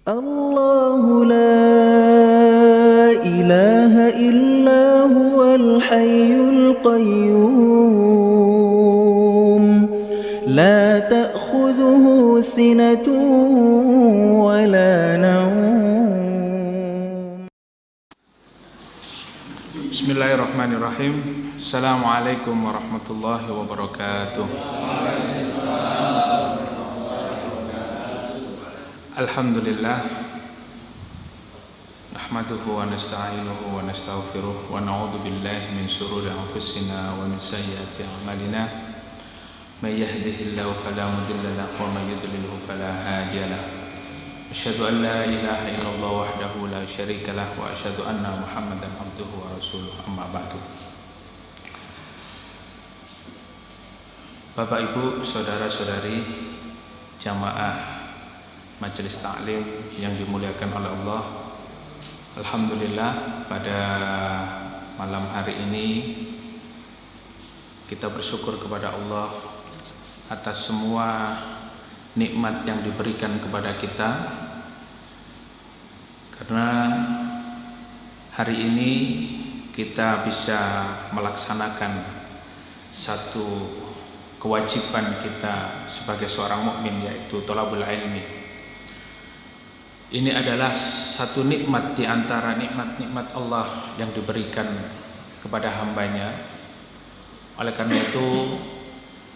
الله لا إله إلا هو الحي القيوم لا تأخذه سنة ولا نوم. Bismillahirrahmanirrahim. Assalamualaikum warahmatullahi wabarakatuh. Alhamdulillah, nahmaduhu wa nasta'inuhu wa nastaghfiruh wa na'udzu billahi min shururi anfusina wa min sayyiati a'malina. May yahdihillahu fala mudilla lahu wa may yudlilhu fala hadiya lahu. Asyhadu an la ilaha illallah wahdahu la syarika lahu wa asyhadu anna Muhammadan abduhu wa rasuluh. Amma ba'du. Bapak Ibu, saudara-saudari jamaah Majelis Taklim yang dimuliakan oleh Allah, alhamdulillah pada malam hari ini kita bersyukur kepada Allah atas semua nikmat yang diberikan kepada kita, karena hari ini kita bisa melaksanakan satu kewajiban kita sebagai seorang mukmin, yaitu thalabul ilmi. Ini adalah satu nikmat di antara nikmat-nikmat Allah yang diberikan kepada hambanya. Oleh karena itu,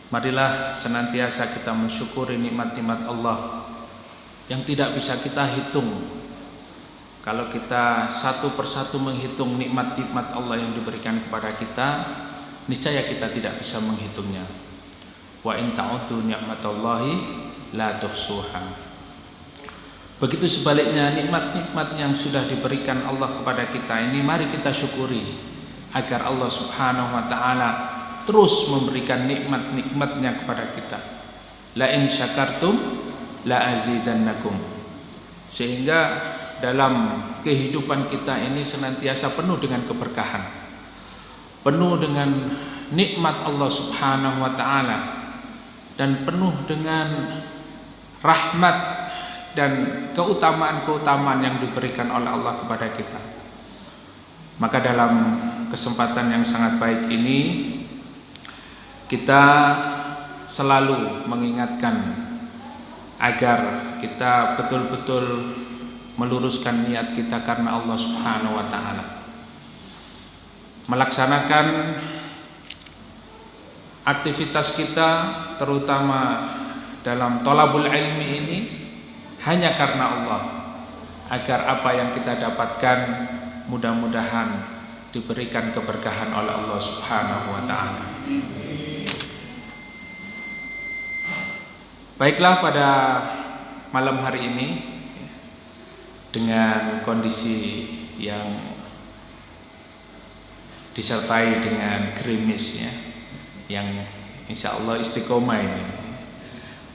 marilah senantiasa kita mensyukuri nikmat-nikmat Allah yang tidak bisa kita hitung. Kalau kita satu persatu menghitung nikmat-nikmat Allah yang diberikan kepada kita, niscaya kita tidak bisa menghitungnya. Wa in ta'uddu ni'matallahi la tuhsuha. Begitu sebaliknya, nikmat-nikmat yang sudah diberikan Allah kepada kita ini mari kita syukuri, agar Allah Subhanahu wa taala terus memberikan nikmat-nikmatnya kepada kita. La in syakartum la azidannakum. Sehingga dalam kehidupan kita ini senantiasa penuh dengan keberkahan, penuh dengan nikmat Allah Subhanahu wa taala, dan penuh dengan rahmat dan keutamaan-keutamaan yang diberikan oleh Allah kepada kita. Maka dalam kesempatan yang sangat baik ini, kita selalu mengingatkan agar kita betul-betul meluruskan niat kita karena Allah Subhanahu wa taala. Melaksanakan aktivitas kita terutama dalam thalabul ilmi ini hanya karena Allah, agar apa yang kita dapatkan mudah-mudahan diberikan keberkahan oleh Allah Subhanahu wa taala. Baiklah, pada malam hari ini dengan kondisi yang disertai dengan gerimis ya, yang insya Allah istiqomah ini.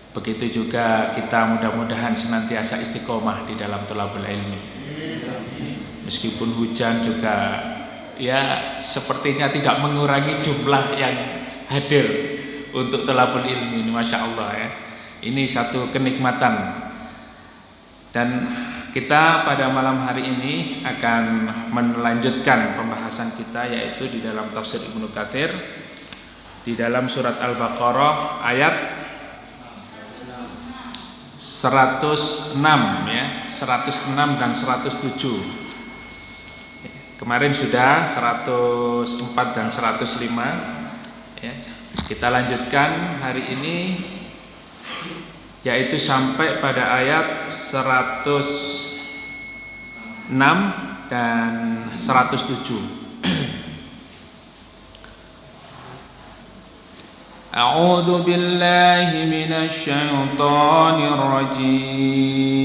Begitu juga kita mudah-mudahan senantiasa istiqomah di dalam thalabul ilmi. Meskipun hujan juga ya sepertinya tidak mengurangi jumlah yang hadir untuk thalabul ilmi ini, Masya Allah ya. Ini satu kenikmatan. Dan kita pada malam hari ini akan melanjutkan pembahasan kita, yaitu di dalam tafsir Ibnu Katsir di dalam surat Al-Baqarah ayat 106 ya, 106 dan 107. Kemarin sudah 104 dan 105 ya. Kita lanjutkan hari ini, yaitu sampai pada ayat 106 dan 107. A'udzu billahi minasy syaithanir rajim.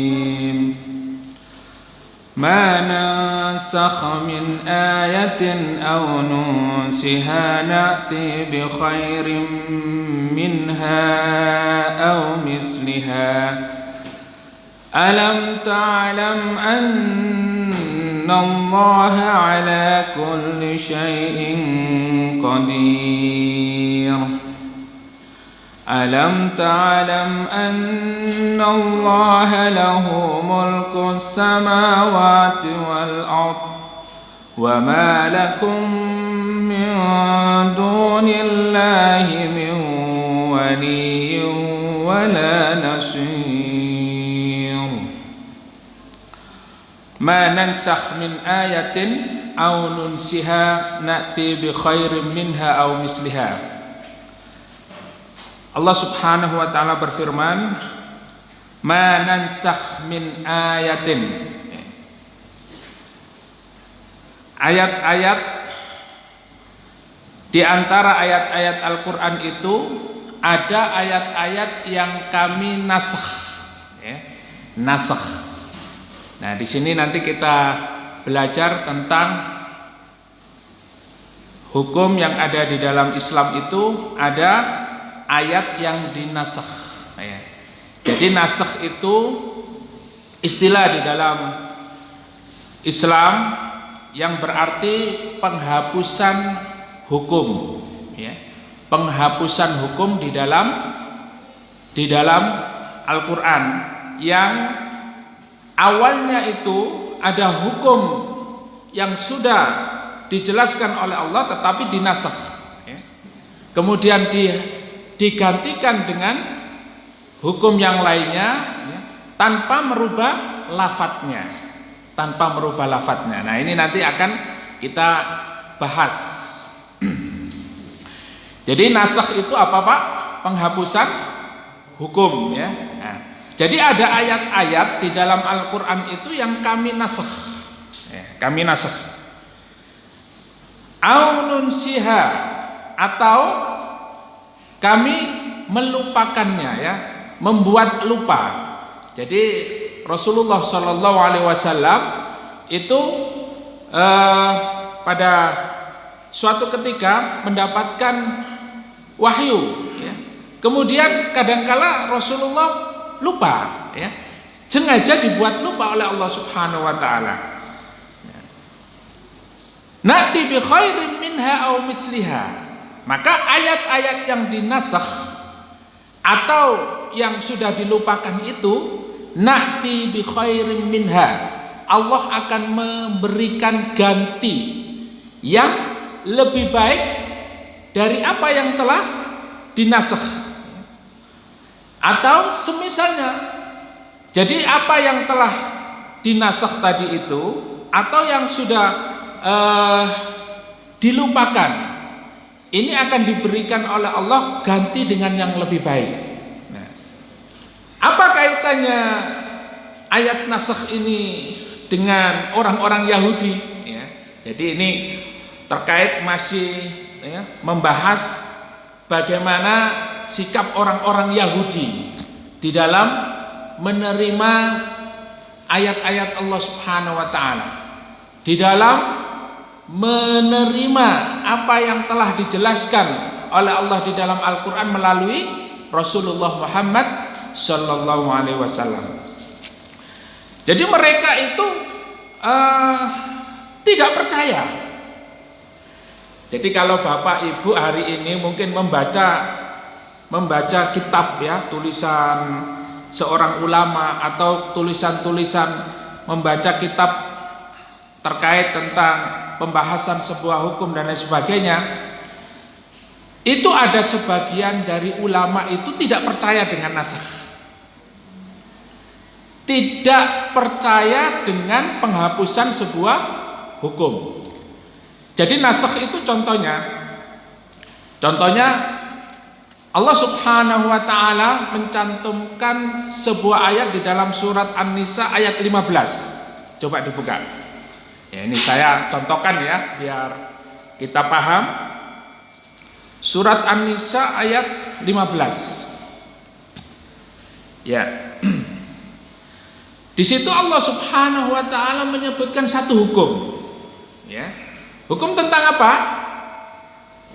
Ma nansakh min ayatin aw nunsiha na'ti bi khairin minha aw misliha. Alam ta'lam anna Allah ala kulli syai'in qadir. Alam ta'lam anna Allah lahu mulku samawati wal ard wa ma lakum min dunillahi min waliyyin wa la nasir. Ma nansakh min ayatin aw nunsiha na'ti bi khairin minha aw misliha. Allah Subhanahu wa taala berfirman, "Ma nansakh min ayatin." Ayat-ayat di antara ayat-ayat Al-Qur'an itu ada ayat-ayat yang kami nasakh, ya. Nasakh. Nah, di sini nanti kita belajar tentang hukum yang ada di dalam Islam itu ada ayat yang dinasakh. Jadi nasakh itu istilah di dalam Islam yang berarti penghapusan hukum, ya. Penghapusan hukum di dalam Al-Qur'an yang awalnya itu ada hukum yang sudah dijelaskan oleh Allah tetapi dinasakh, ya. Kemudian digantikan dengan hukum yang lainnya, ya, tanpa merubah lafadznya, Nah, ini nanti akan kita bahas. Jadi nasakh itu apa, Pak? Penghapusan hukum, ya. Nah, jadi ada ayat-ayat di dalam Al-Qur'an itu yang kami nasakh, ya, kami nasakh. Au nunsiha, atau kami melupakannya, ya, membuat lupa. Jadi Rasulullah Shallallahu Alaihi Wasallam itu pada suatu ketika mendapatkan wahyu, ya. Kemudian kadangkala Rasulullah lupa, ya, sengaja dibuat lupa oleh Allah Subhanahu Wa Taala. Na'ti bi khairin minha aw misliha. Maka ayat-ayat yang dinasakh atau yang sudah dilupakan itu na'ti bi khairin minha, Allah akan memberikan ganti yang lebih baik dari apa yang telah dinasakh atau semisalnya. Jadi apa yang telah dinasakh tadi itu atau yang sudah dilupakan, ini akan diberikan oleh Allah ganti dengan yang lebih baik. Nah, apa kaitannya ayat nasakh ini dengan orang-orang Yahudi? Ya, jadi ini terkait masih, ya, membahas bagaimana sikap orang-orang Yahudi di dalam menerima ayat-ayat Allah Subhanahu Wa Taala, di dalam menerima apa yang telah dijelaskan oleh Allah di dalam Al-Quran melalui Rasulullah Muhammad Sallallahu Alaihi Wasallam. Jadi mereka itu tidak percaya. Jadi kalau Bapak Ibu hari ini mungkin membaca kitab, ya, tulisan seorang ulama atau tulisan-tulisan, membaca kitab terkait tentang pembahasan sebuah hukum dan lain sebagainya, itu ada sebagian dari ulama itu tidak percaya dengan nasakh, tidak percaya dengan penghapusan sebuah hukum. Jadi nasakh itu contohnya Allah Subhanahu Wa Taala mencantumkan sebuah ayat di dalam surat An-Nisa ayat 15. Coba dibuka. Ya, ini saya contohkan, ya, biar kita paham. Surat An-Nisa ayat 15. Ya. Di situ Allah Subhanahu Wa Taala menyebutkan satu hukum. Ya. Hukum tentang apa?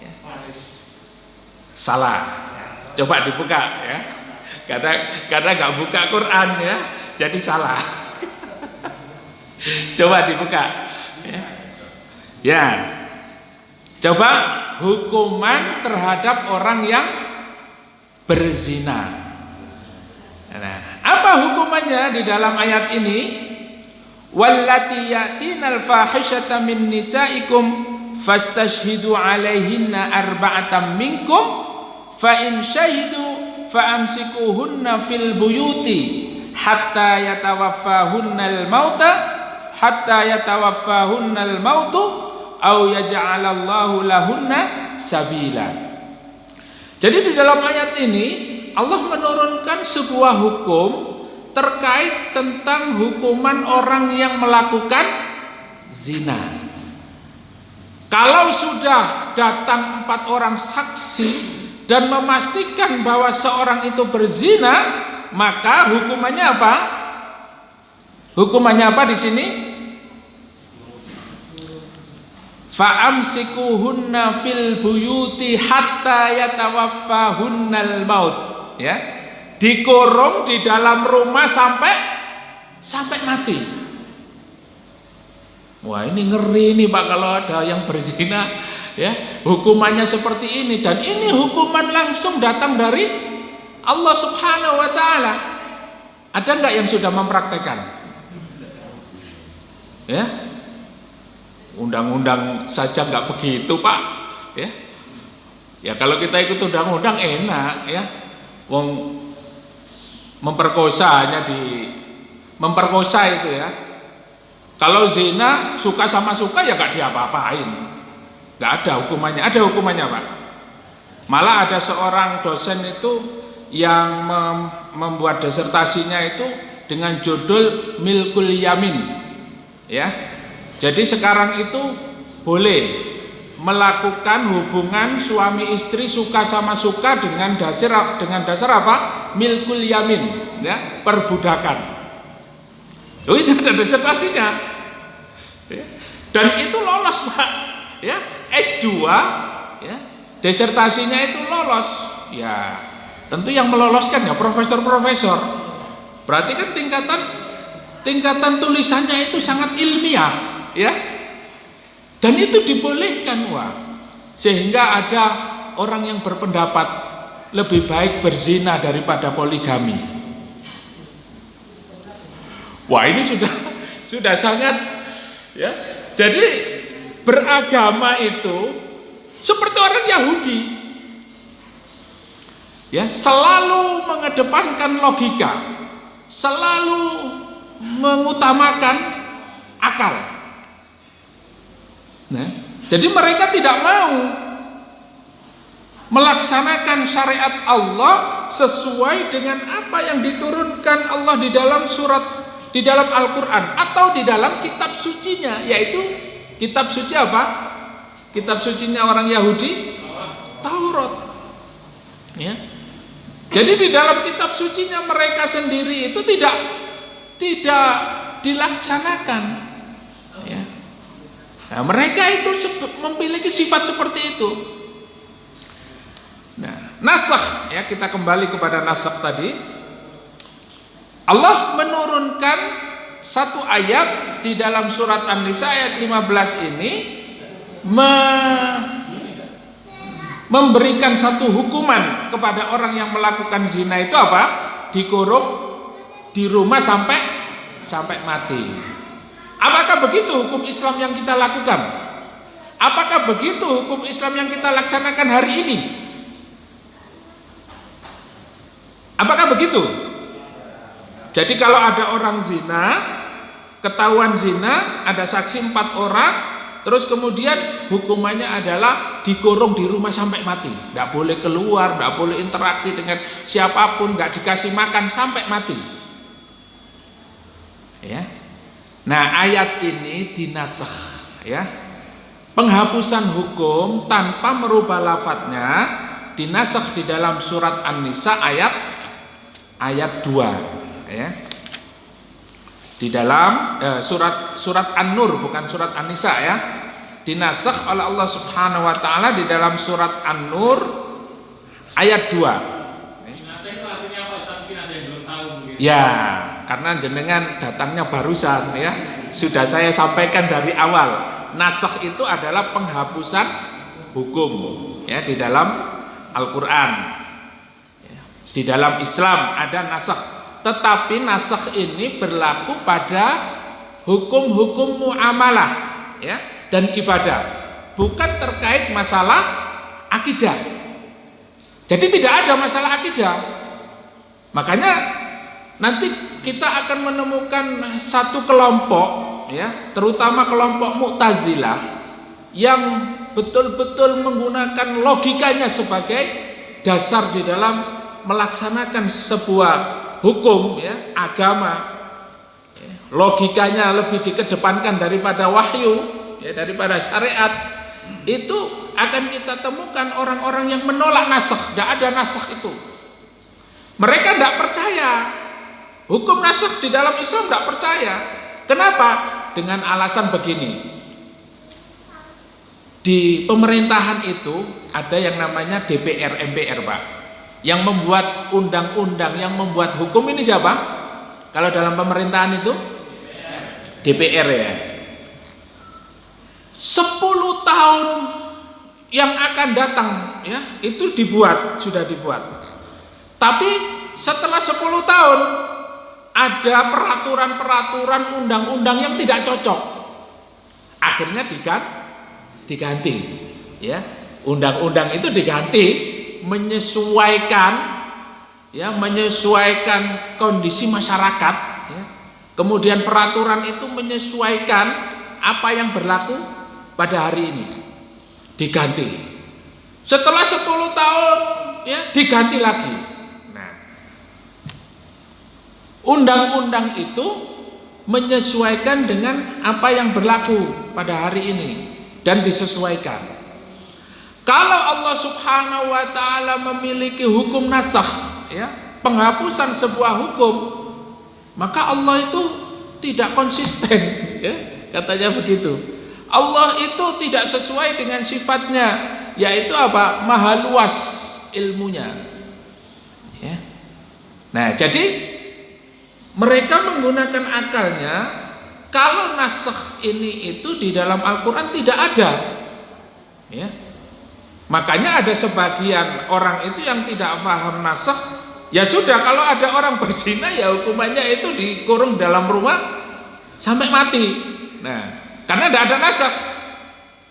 Ya. Salah. Ya. Coba dibuka, ya. Karena nggak buka Quran, ya, jadi salah. Coba dibuka. Ya. Coba hukuman terhadap orang yang berzina. Nah, apa hukumannya di dalam ayat ini? Wallati yatinal fahishata min nisaikum fastashhidu alaihinna arba'atan minkum fa in syahidu fa amsikuhunna fil buyuti hatta yatawaffahunnal mautu au yaj'alallahu lahunna sabila. Jadi di dalam ayat ini Allah menurunkan sebuah hukum terkait tentang hukuman orang yang melakukan zina. Kalau sudah datang 4 orang saksi dan memastikan bahwa seorang itu berzina, maka hukumannya apa? Hukumannya apa di sini? Fa'amsikuhunna fil buyuti hatta yatawaffahunnal maut. Ya, dikurung di dalam rumah sampai mati. Wah, ini ngeri nih Pak kalau ada yang berzina, ya, hukumannya seperti ini, dan ini hukuman langsung datang dari Allah Subhanahu wa taala. Ada enggak yang sudah mempraktekkan? Ya. Undang-undang saja enggak begitu, Pak. Ya. Ya kalau kita ikut undang-undang enak, ya. Wong memperkosa itu ya. Kalau zina suka sama suka ya gak diapa-apain, gak ada hukumannya. Ada hukumannya Pak. Malah ada seorang dosen itu yang membuat disertasinya itu dengan judul Milkul Yamin, ya. Jadi sekarang itu boleh melakukan hubungan suami istri suka sama suka dengan dasar apa? Milkul yamin, ya, perbudakan. Oh, itu ada disertasinya. Ya. Dan itu lolos, Pak. Ya, S2, ya. Disertasinya itu lolos. Ya, tentu yang meloloskan ya profesor-profesor. Berarti kan tingkatan tulisannya itu sangat ilmiah, ya. Dan itu dibolehkan, sehingga ada orang yang berpendapat lebih baik berzina daripada poligami. Wah, ini sudah sangat, ya. Jadi beragama itu seperti orang Yahudi, ya, selalu mengedepankan logika, selalu mengutamakan akal. Nah, jadi mereka tidak mau melaksanakan syariat Allah sesuai dengan apa yang diturunkan Allah di dalam Al-Quran atau di dalam kitab sucinya, yaitu kitab suci apa? Kitab sucinya orang Yahudi, Taurat. Ya. Jadi di dalam kitab sucinya mereka sendiri itu tidak dilaksanakan. Ya. Nah, mereka itu memiliki sifat seperti itu. Nah, nasakh, ya, kita kembali kepada nasakh tadi. Allah menurunkan satu ayat di dalam surat An-Nisa ayat 15 ini memberikan satu hukuman kepada orang yang melakukan zina itu apa? Dikurung di rumah sampai mati. Apakah begitu hukum Islam yang kita lakukan? Apakah begitu hukum Islam yang kita laksanakan hari ini? Apakah begitu? Jadi kalau ada orang zina, ketahuan zina, ada saksi 4 orang, terus kemudian hukumannya adalah dikurung di rumah sampai mati. Tidak boleh keluar, tidak boleh interaksi dengan siapapun, tidak dikasih makan sampai mati. Ya. Nah, ayat ini dinasakh, ya. Penghapusan hukum tanpa merubah lafadznya dinasakh di dalam surat An-Nisa ayat 2, ya. Di dalam surat An-Nur, bukan surat An-Nisa, ya. Dinasakh oleh Allah Subhanahu wa taala di dalam surat An-Nur ayat 2. Ya, karena jenengan datangnya barusan, ya. Sudah saya sampaikan dari awal. Nasakh itu adalah penghapusan hukum, ya, di dalam Al-Qur'an. Di dalam Islam ada nasakh, tetapi nasakh ini berlaku pada hukum-hukum muamalah, ya, dan ibadah, bukan terkait masalah akidah. Jadi tidak ada masalah akidah. Makanya nanti kita akan menemukan satu kelompok, ya, terutama kelompok Mu'tazilah yang betul-betul menggunakan logikanya sebagai dasar di dalam melaksanakan sebuah hukum, ya, agama. Logikanya lebih dikedepankan daripada wahyu, ya, daripada syariat. Itu akan kita temukan orang-orang yang menolak nasakh. Tidak ada nasakh itu. Mereka tidak percaya hukum nasakh di dalam Islam, tidak percaya. Kenapa? Dengan alasan begini. Di pemerintahan itu ada yang namanya DPR, MPR, Pak, yang membuat undang-undang, yang membuat hukum ini siapa? Kalau dalam pemerintahan itu DPR, ya. 10 tahun yang akan datang, ya, itu sudah dibuat. Tapi setelah 10 tahun ada peraturan-peraturan undang-undang yang tidak cocok. Akhirnya diganti, ya. Undang-undang itu diganti menyesuaikan, ya, menyesuaikan kondisi masyarakat, ya. Kemudian peraturan itu menyesuaikan apa yang berlaku pada hari ini, diganti. Setelah 10 tahun, ya, diganti lagi. Nah, undang-undang itu menyesuaikan dengan apa yang berlaku pada hari ini dan disesuaikan. Kalau Allah Subhanahu wa taala memiliki hukum nasakh, ya, penghapusan sebuah hukum, maka Allah itu tidak konsisten, ya, katanya begitu. Allah itu tidak sesuai dengan sifatnya, yaitu apa? Maha luas ilmunya, ya. Nah, jadi mereka menggunakan akalnya. Kalau nasakh ini itu di dalam Al-Quran tidak ada, ya. Makanya ada sebagian orang itu yang tidak paham nasakh. Ya sudah, kalau ada orang berzina, ya hukumannya itu dikurung dalam rumah sampai mati. Nah, karena tidak ada nasakh.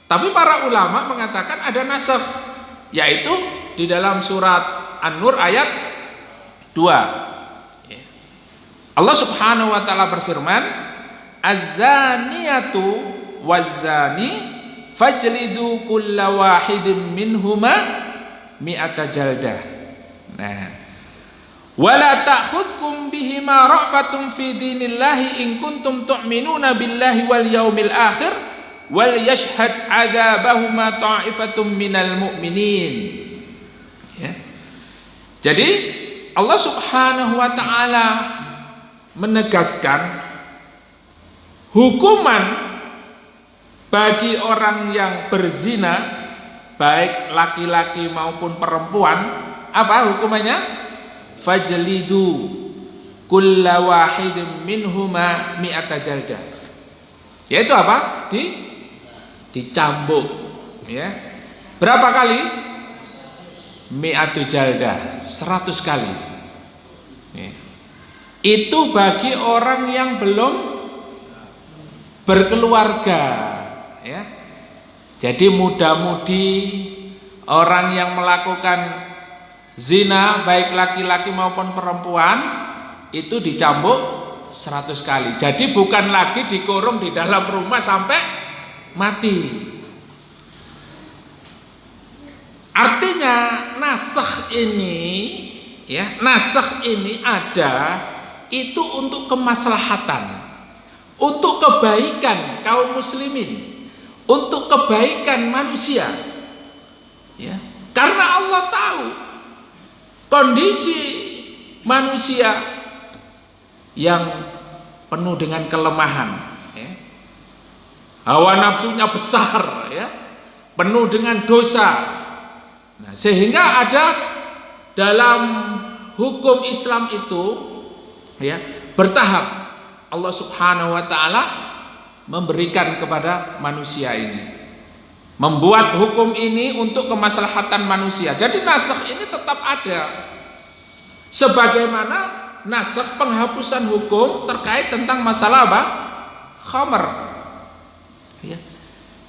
Tapi para ulama mengatakan ada nasakh, yaitu di dalam surat An-Nur ayat 2. Allah Subhanahu wa taala berfirman, Az-zaniyatu waz-zani fajlidu kulla wahidin minhuma mi'ata jaldah. Nah, wala ta'khudkum bihima ra'fatun fi dinillahi in kuntum tu'minuna billahi wal yaumil akhir wal yashhad 'adzabahuma ta'ifatun minal mu'minin. Ya. Jadi Allah Subhanahu wa taala menegaskan hukuman bagi orang yang berzina, baik laki-laki maupun perempuan, apa hukumannya? Fajlidu kulla wahidin minhuma mi'ata jaldah. Yaitu apa? Dicambuk, ya. Berapa kali? Mi'atu jaldah, 100 kali. Ya. Itu bagi orang yang belum berkeluarga, ya. Jadi muda-mudi, orang yang melakukan zina baik laki-laki maupun perempuan itu dicambuk 100 kali. Jadi bukan lagi dikurung di dalam rumah sampai mati. Artinya nasakh ini, ya, nasakh ini ada itu untuk kemaslahatan, untuk kebaikan kaum muslimin, untuk kebaikan manusia, ya. Karena Allah tahu kondisi manusia yang penuh dengan kelemahan, ya. Hawa nafsunya besar, ya, penuh dengan dosa. Nah, sehingga ada dalam hukum Islam itu, ya, bertahap. Allah Subhanahu wa taala memberikan kepada manusia ini, membuat hukum ini untuk kemaslahatan manusia. Jadi nasakh ini tetap ada. Sebagaimana nasakh penghapusan hukum terkait tentang masalah apa? Khamr. Ya.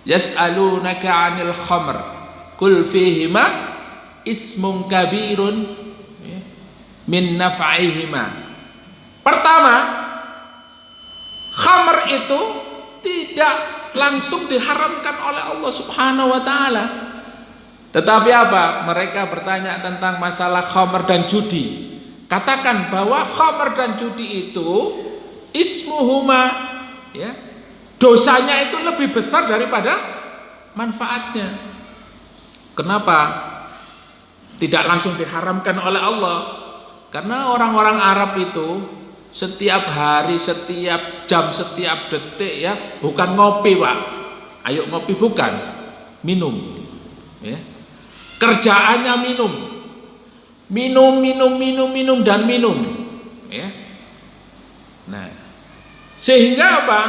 Yas'alunaka 'anil khamr. Qul fihima ismun kabirun min naf'ihima. Pertama, khamr itu tidak langsung diharamkan oleh Allah Subhanahu wa taala. Tetapi apa? Mereka bertanya tentang masalah khamr dan judi. Katakan bahwa khamr dan judi itu ismuhuma, ya, dosanya itu lebih besar daripada manfaatnya. Kenapa tidak langsung diharamkan oleh Allah? Karena orang-orang Arab itu setiap hari, setiap jam, setiap detik, ya, bukan ngopi, Pak. Ayo ngopi, bukan, minum, ya. Kerjaannya minum, dan minum, ya. Nah, sehingga apa?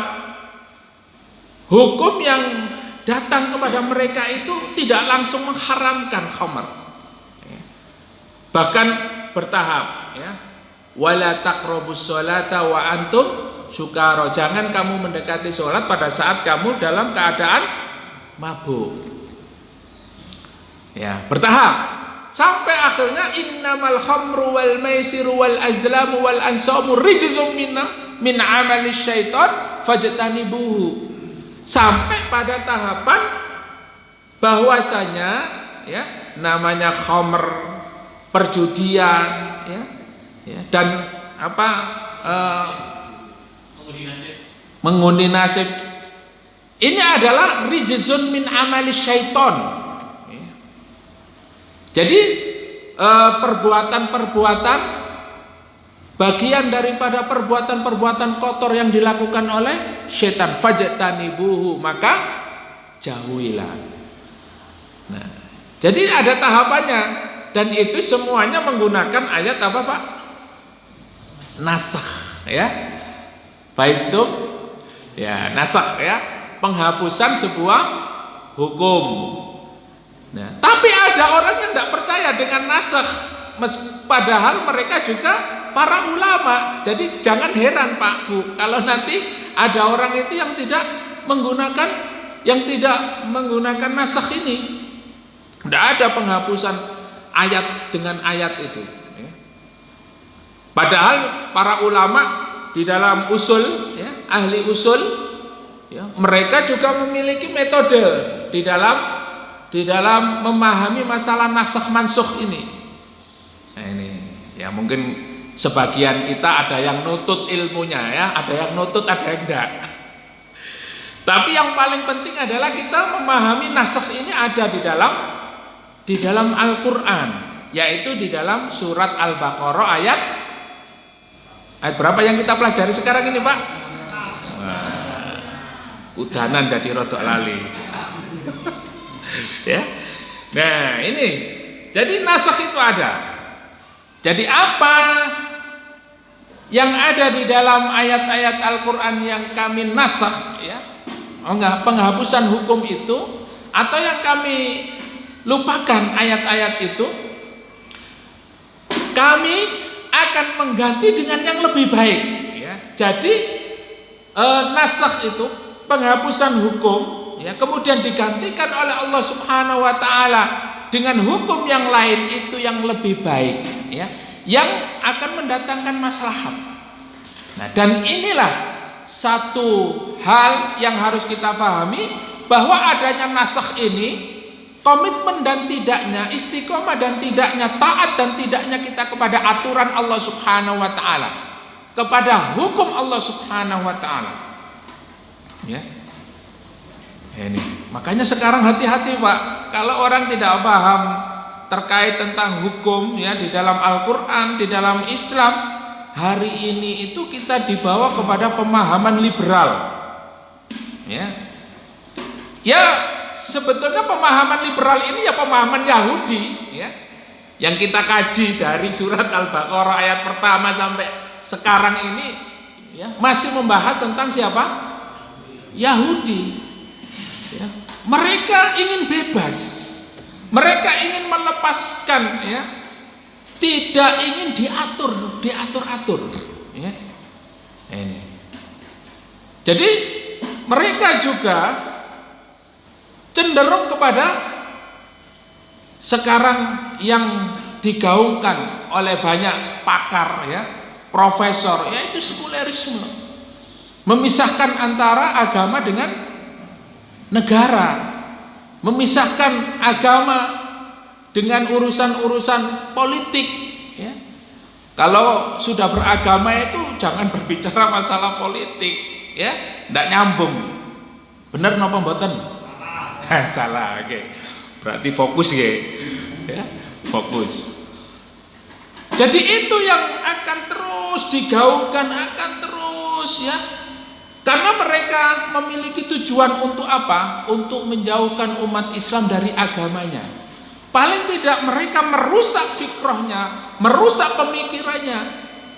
Hukum yang datang kepada mereka itu tidak langsung mengharamkan khamr, ya. Bahkan bertahap, ya. Wala taqrabus sholata wa antum sukara. Jangan kamu mendekati sholat pada saat kamu dalam keadaan mabuk. Ya, bertahap sampai akhirnya innamal khamru wal maisiru wal azlamu wal ansamu rijzum min amali syaitan fajtanibuhu. Sampai pada tahapan bahwasanya, ya, namanya khamr, perjudian, ya, ya, dan apa, mengundi nasib, ini adalah rijzun min amali syaitan. Jadi perbuatan-perbuatan, bagian daripada perbuatan-perbuatan kotor yang dilakukan oleh syaitan, fajtanibuhu, maka jauhilah. Nah, jadi ada tahapannya, dan itu semuanya menggunakan ayat apa, Pak? Nasakh, ya. Baik itu, ya, nasakh, ya, penghapusan sebuah hukum. Nah, tapi ada orang yang tidak percaya dengan nasakh, padahal mereka juga para ulama. Jadi jangan heran, Pak, Bu, kalau nanti ada orang itu yang tidak menggunakan nasakh ini. Tidak ada penghapusan ayat dengan ayat itu. Padahal para ulama di dalam usul, ya, ahli usul, ya, mereka juga memiliki metode di dalam memahami masalah nasakh mansukh ini. Nah, ini, ya, mungkin sebagian kita ada yang nutut ilmunya, ya, ada yang nutut, ada yang enggak. Tapi yang paling penting adalah kita memahami nasakh ini ada di dalam Al-Qur'an, yaitu di dalam surat Al-Baqarah ayat berapa yang kita pelajari sekarang ini, Pak? Wah, udanan jadi rodok lali. Ya. Nah, ini. Jadi nasakh itu ada. Jadi apa yang ada di dalam ayat-ayat Al-Qur'an yang kami nasakh, ya? Oh enggak, penghapusan hukum itu, atau yang kami lupakan ayat-ayat itu, kami akan mengganti dengan yang lebih baik, ya. Jadi nasakh itu penghapusan hukum, ya, kemudian digantikan oleh Allah Subhanahu wa taala dengan hukum yang lain itu yang lebih baik, ya, yang akan mendatangkan maslahat. Nah, dan inilah satu hal yang harus kita pahami, bahwa adanya nasakh ini, komitmen dan tidaknya, istiqomah dan tidaknya, taat dan tidaknya kita kepada aturan Allah Subhanahu wa taala, kepada hukum Allah Subhanahu wa taala. Ya. Ini. Makanya sekarang hati-hati, Pak. Kalau orang tidak paham terkait tentang hukum, ya, di dalam Al-Qur'an, di dalam Islam, hari ini itu kita dibawa kepada pemahaman liberal. Ya. Ya, sebetulnya pemahaman liberal ini ya pemahaman Yahudi, ya. Yang kita kaji dari surat Al-Baqarah ayat pertama sampai sekarang ini, ya, masih membahas tentang siapa? Yahudi. Ya. Mereka ingin bebas, mereka ingin melepaskan, ya, tidak ingin diatur-atur, ya. Ini. Jadi mereka juga cenderung kepada sekarang yang digaungkan oleh banyak pakar, ya, profesor, yaitu sekulerisme, memisahkan antara agama dengan negara, memisahkan agama dengan urusan-urusan politik, ya. Kalau sudah beragama itu jangan berbicara masalah politik, ya, ndak nyambung. Bener napa mboten? Salah, oke. Berarti fokus ya, fokus. Jadi itu yang akan terus digaungkan, akan terus, ya. Karena mereka memiliki tujuan untuk apa? Untuk menjauhkan umat Islam dari agamanya. Paling tidak mereka merusak fikrahnya, merusak pemikirannya,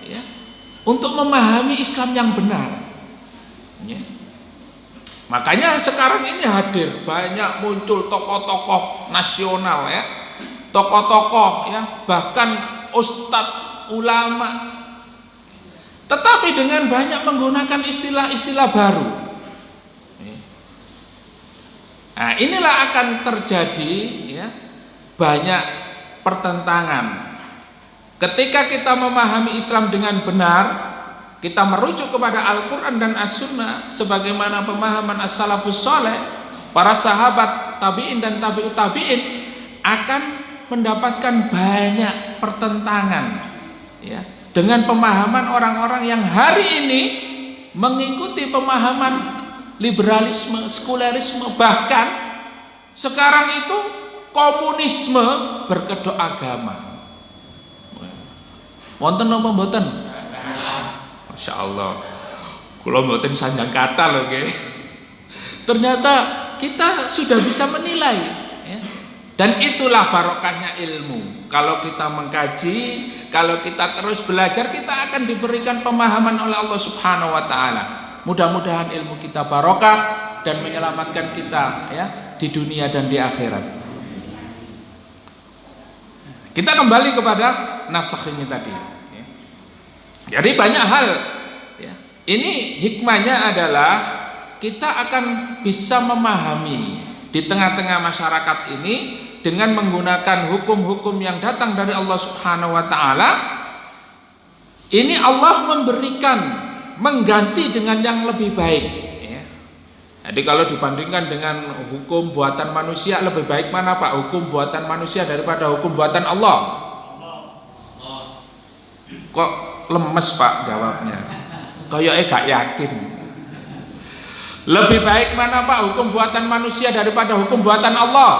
ya, untuk memahami Islam yang benar, ya. Makanya sekarang ini hadir banyak muncul tokoh-tokoh nasional, ya, tokoh-tokoh, ya, bahkan ustadz, ulama, tetapi dengan banyak menggunakan istilah-istilah baru. Nah, inilah akan terjadi, ya, banyak pertentangan. Ketika kita memahami Islam dengan benar, kita merujuk kepada Al-Quran dan As-Sunnah sebagaimana pemahaman As-Salafus Saleh, para sahabat tabi'in dan tabi'ut tabi'in, akan mendapatkan banyak pertentangan, ya, dengan pemahaman orang-orang yang hari ini mengikuti pemahaman liberalisme, sekulerisme, bahkan sekarang itu komunisme berkedok agama. Wonten napa mboten? Masya Allah, kula mboten sanjang kata lho nggih. Ternyata kita sudah bisa menilai, ya. Dan itulah barokahnya ilmu. Kalau kita mengkaji, kalau kita terus belajar, kita akan diberikan pemahaman oleh Allah Subhanahu wa taala. Mudah-mudahan ilmu kita barokah dan menyelamatkan kita, ya, di dunia dan di akhirat. Kita kembali kepada nasakh ini tadi, ya. Jadi banyak hal, ya. Ini hikmahnya adalah kita akan bisa memahami di tengah-tengah masyarakat ini dengan menggunakan hukum-hukum yang datang dari Allah Subhanahu wa taala. Ini Allah memberikan, mengganti dengan yang lebih baik, ya. Jadi kalau dibandingkan dengan hukum buatan manusia, lebih baik mana Pak? Hukum buatan manusia daripada hukum buatan Allah? Kok lemes Pak jawabnya? Kayaknya gak yakin. Lebih baik mana Pak? Hukum buatan manusia daripada hukum buatan Allah?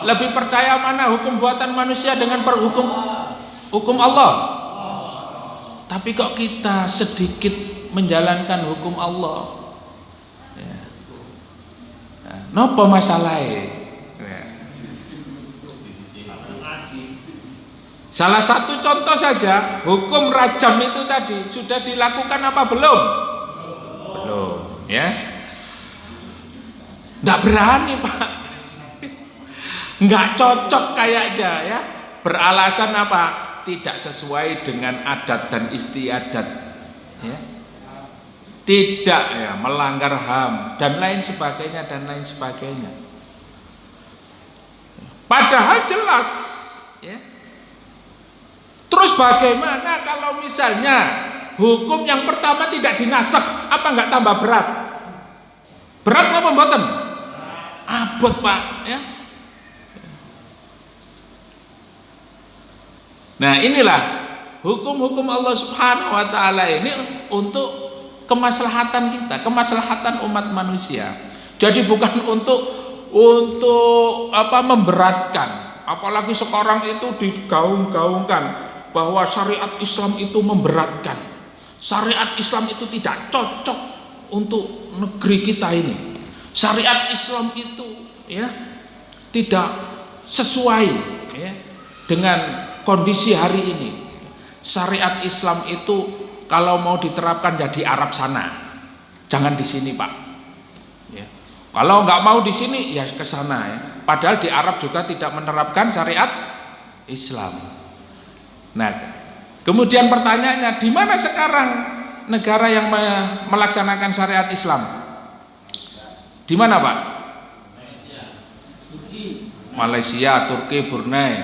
Lebih percaya mana hukum buatan manusia dengan hukum Allah? Tapi kok kita sedikit menjalankan hukum Allah? Ya. Napa masalahnya? Ya. Salah satu contoh saja, hukum rajam itu tadi sudah dilakukan apa belum? Belum, ya. Nggak berani Pak, nggak cocok kayaknya, ya. Beralasan apa? Tidak sesuai dengan adat dan istiadat, ya. Tidak, ya, melanggar HAM dan lain sebagainya dan lain sebagainya. Padahal jelas, ya. Terus bagaimana kalau misalnya hukum yang pertama tidak dinasakh, apa nggak tambah berat? Berat apa mboten? Abot Pak, ya. Nah inilah hukum-hukum Allah Subhanahu wa taala ini untuk kemaslahatan kita, kemaslahatan umat manusia. Jadi bukan untuk memberatkan. Apalagi sekarang itu digaung-gaungkan bahwa syariat Islam itu memberatkan. Syariat Islam itu tidak cocok untuk negeri kita ini. Syariat Islam itu, ya, tidak sesuai, ya, dengan kondisi hari ini. Syariat Islam itu kalau mau diterapkan jadi Arab sana, jangan di sini Pak, ya. Kalau nggak mau di sini ya ke sana, ya. Padahal di Arab juga tidak menerapkan syariat Islam. Nah, kemudian pertanyaannya, di mana sekarang negara yang melaksanakan syariat Islam? Di mana, Pak? Malaysia, Turki, Brunei,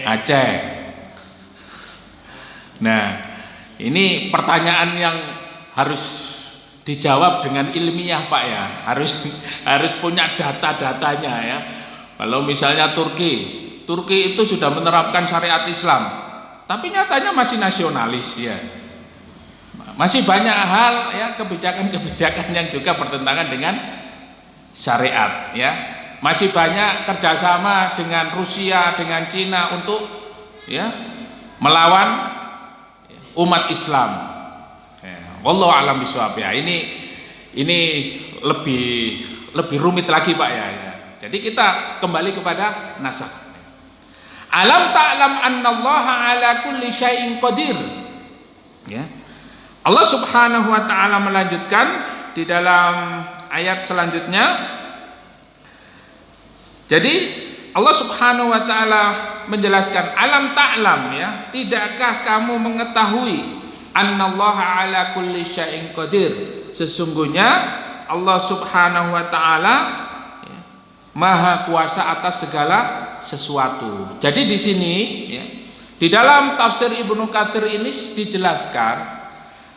Aceh. Nah, ini pertanyaan yang harus dijawab dengan ilmiah, Pak ya. Harus punya data-datanya ya. Kalau misalnya Turki itu sudah menerapkan syariat Islam, tapi nyatanya masih nasionalis ya. Masih banyak hal ya, kebijakan-kebijakan yang juga bertentangan dengan syariat ya. Masih banyak kerjasama dengan Rusia, dengan Cina untuk ya melawan umat Islam. Ya, wallahu a'lam bishawab ya. Ini lebih rumit lagi, Pak ya. Jadi kita kembali kepada nasakh. Alam ta'lam annallaha ala kulli syai'in qadir. Ya. Allah Subhanahu wa taala melanjutkan di dalam ayat selanjutnya. Jadi Allah Subhanahu wa taala menjelaskan, alam ta'lam ya, tidakkah kamu mengetahui annallaha ala kulli syai'in qadir, sesungguhnya Allah Subhanahu wa taala ya, maha kuasa atas segala sesuatu. Jadi di sini ya, di dalam tafsir Ibnu Katsir ini dijelaskan